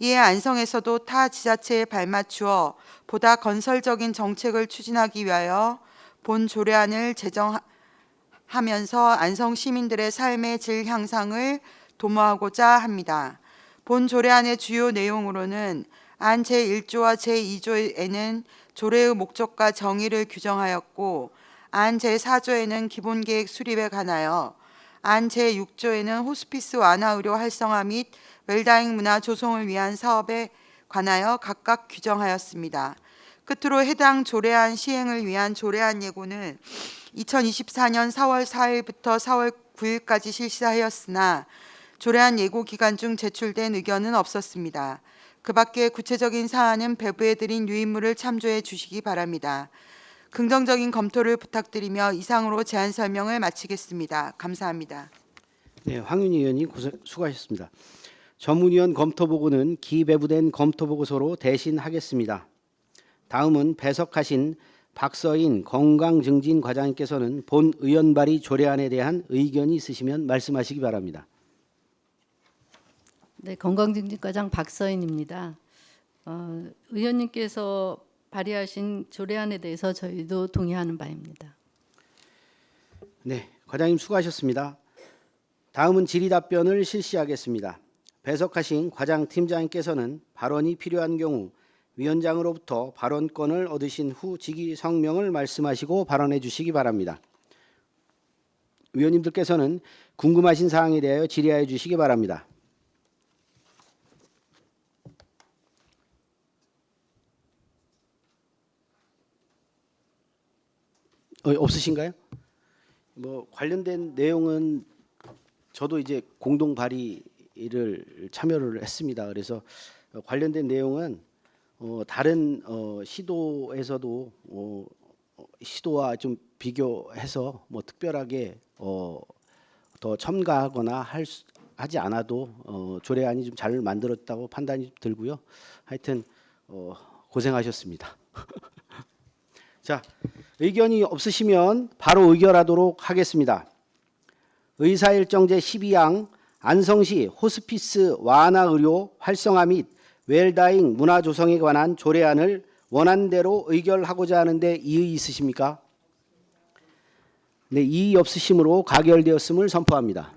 이에 안성에서도 타 지자체에 발맞추어 보다 건설적인 정책을 추진하기 위하여 본 조례안을 제정하면서 안성 시민들의 삶의 질 향상을 도모하고자 합니다. 본 조례안의 주요 내용으로는 안 제1조와 제2조에는 조례의 목적과 정의를 규정하였고 안 제4조에는 기본계획 수립에 관하여 안 제6조에는 호스피스 완화 의료 활성화 및 웰다잉 문화 조성을 위한 사업에 관하여 각각 규정하였습니다. 끝으로 해당 조례안 시행을 위한 조례안 예고는 2024년 4월 4일부터 4월 9일까지 실시하였으나 조례안 예고 기간 중 제출된 의견은 없었습니다. 그 밖에 구체적인 사안은 배부해드린 유인물을 참조해 주시기 바랍니다. 긍정적인 검토를 부탁드리며 이상으로 제안 설명을 마치겠습니다. 감사합니다. 네, 황윤희 의원님 수고하셨습니다. 전문위원 검토보고는 기배부된 검토보고서로 대신하겠습니다. 다음은 배석하신 박서인 건강증진과장님께서는 본 의원 발의 조례안에 대한 의견이 있으시면 말씀하시기 바랍니다. 네, 건강증진과장 박서인입니다. 의원님께서 발의하신 조례안에 대해서 저희도 동의하는 바입니다. 네, 과장님 수고하셨습니다. 다음은 질의답변을 실시하겠습니다. 배석하신 과장팀장님께서는 발언이 필요한 경우 위원장으로부터 발언권을 얻으신 후 직위 성명을 말씀하시고 발언해 주시기 바랍니다. 위원님들께서는 궁금하신 사항에 대하여 질의하여 주시기 바랍니다. 없으신가요? 뭐 관련된 내용은 저도 이제 공동 발의를 참여를 했습니다. 그래서 관련된 내용은 다른 시도에서도 시도와 좀 비교해서 뭐 특별하게 더 첨가하거나 하지 않아도 조례안이 좀 잘 만들었다고 판단이 들고요. 하여튼 고생하셨습니다. 자, 의견이 없으시면 바로 의결하도록 하겠습니다. 의사일정 제12항 안성시 호스피스 완화 의료 활성화 및 웰다잉 문화 조성에 관한 조례안을 원안대로 의결하고자 하는데 이의 있으십니까? 네, 이의 없으심으로 가결되었음을 선포합니다.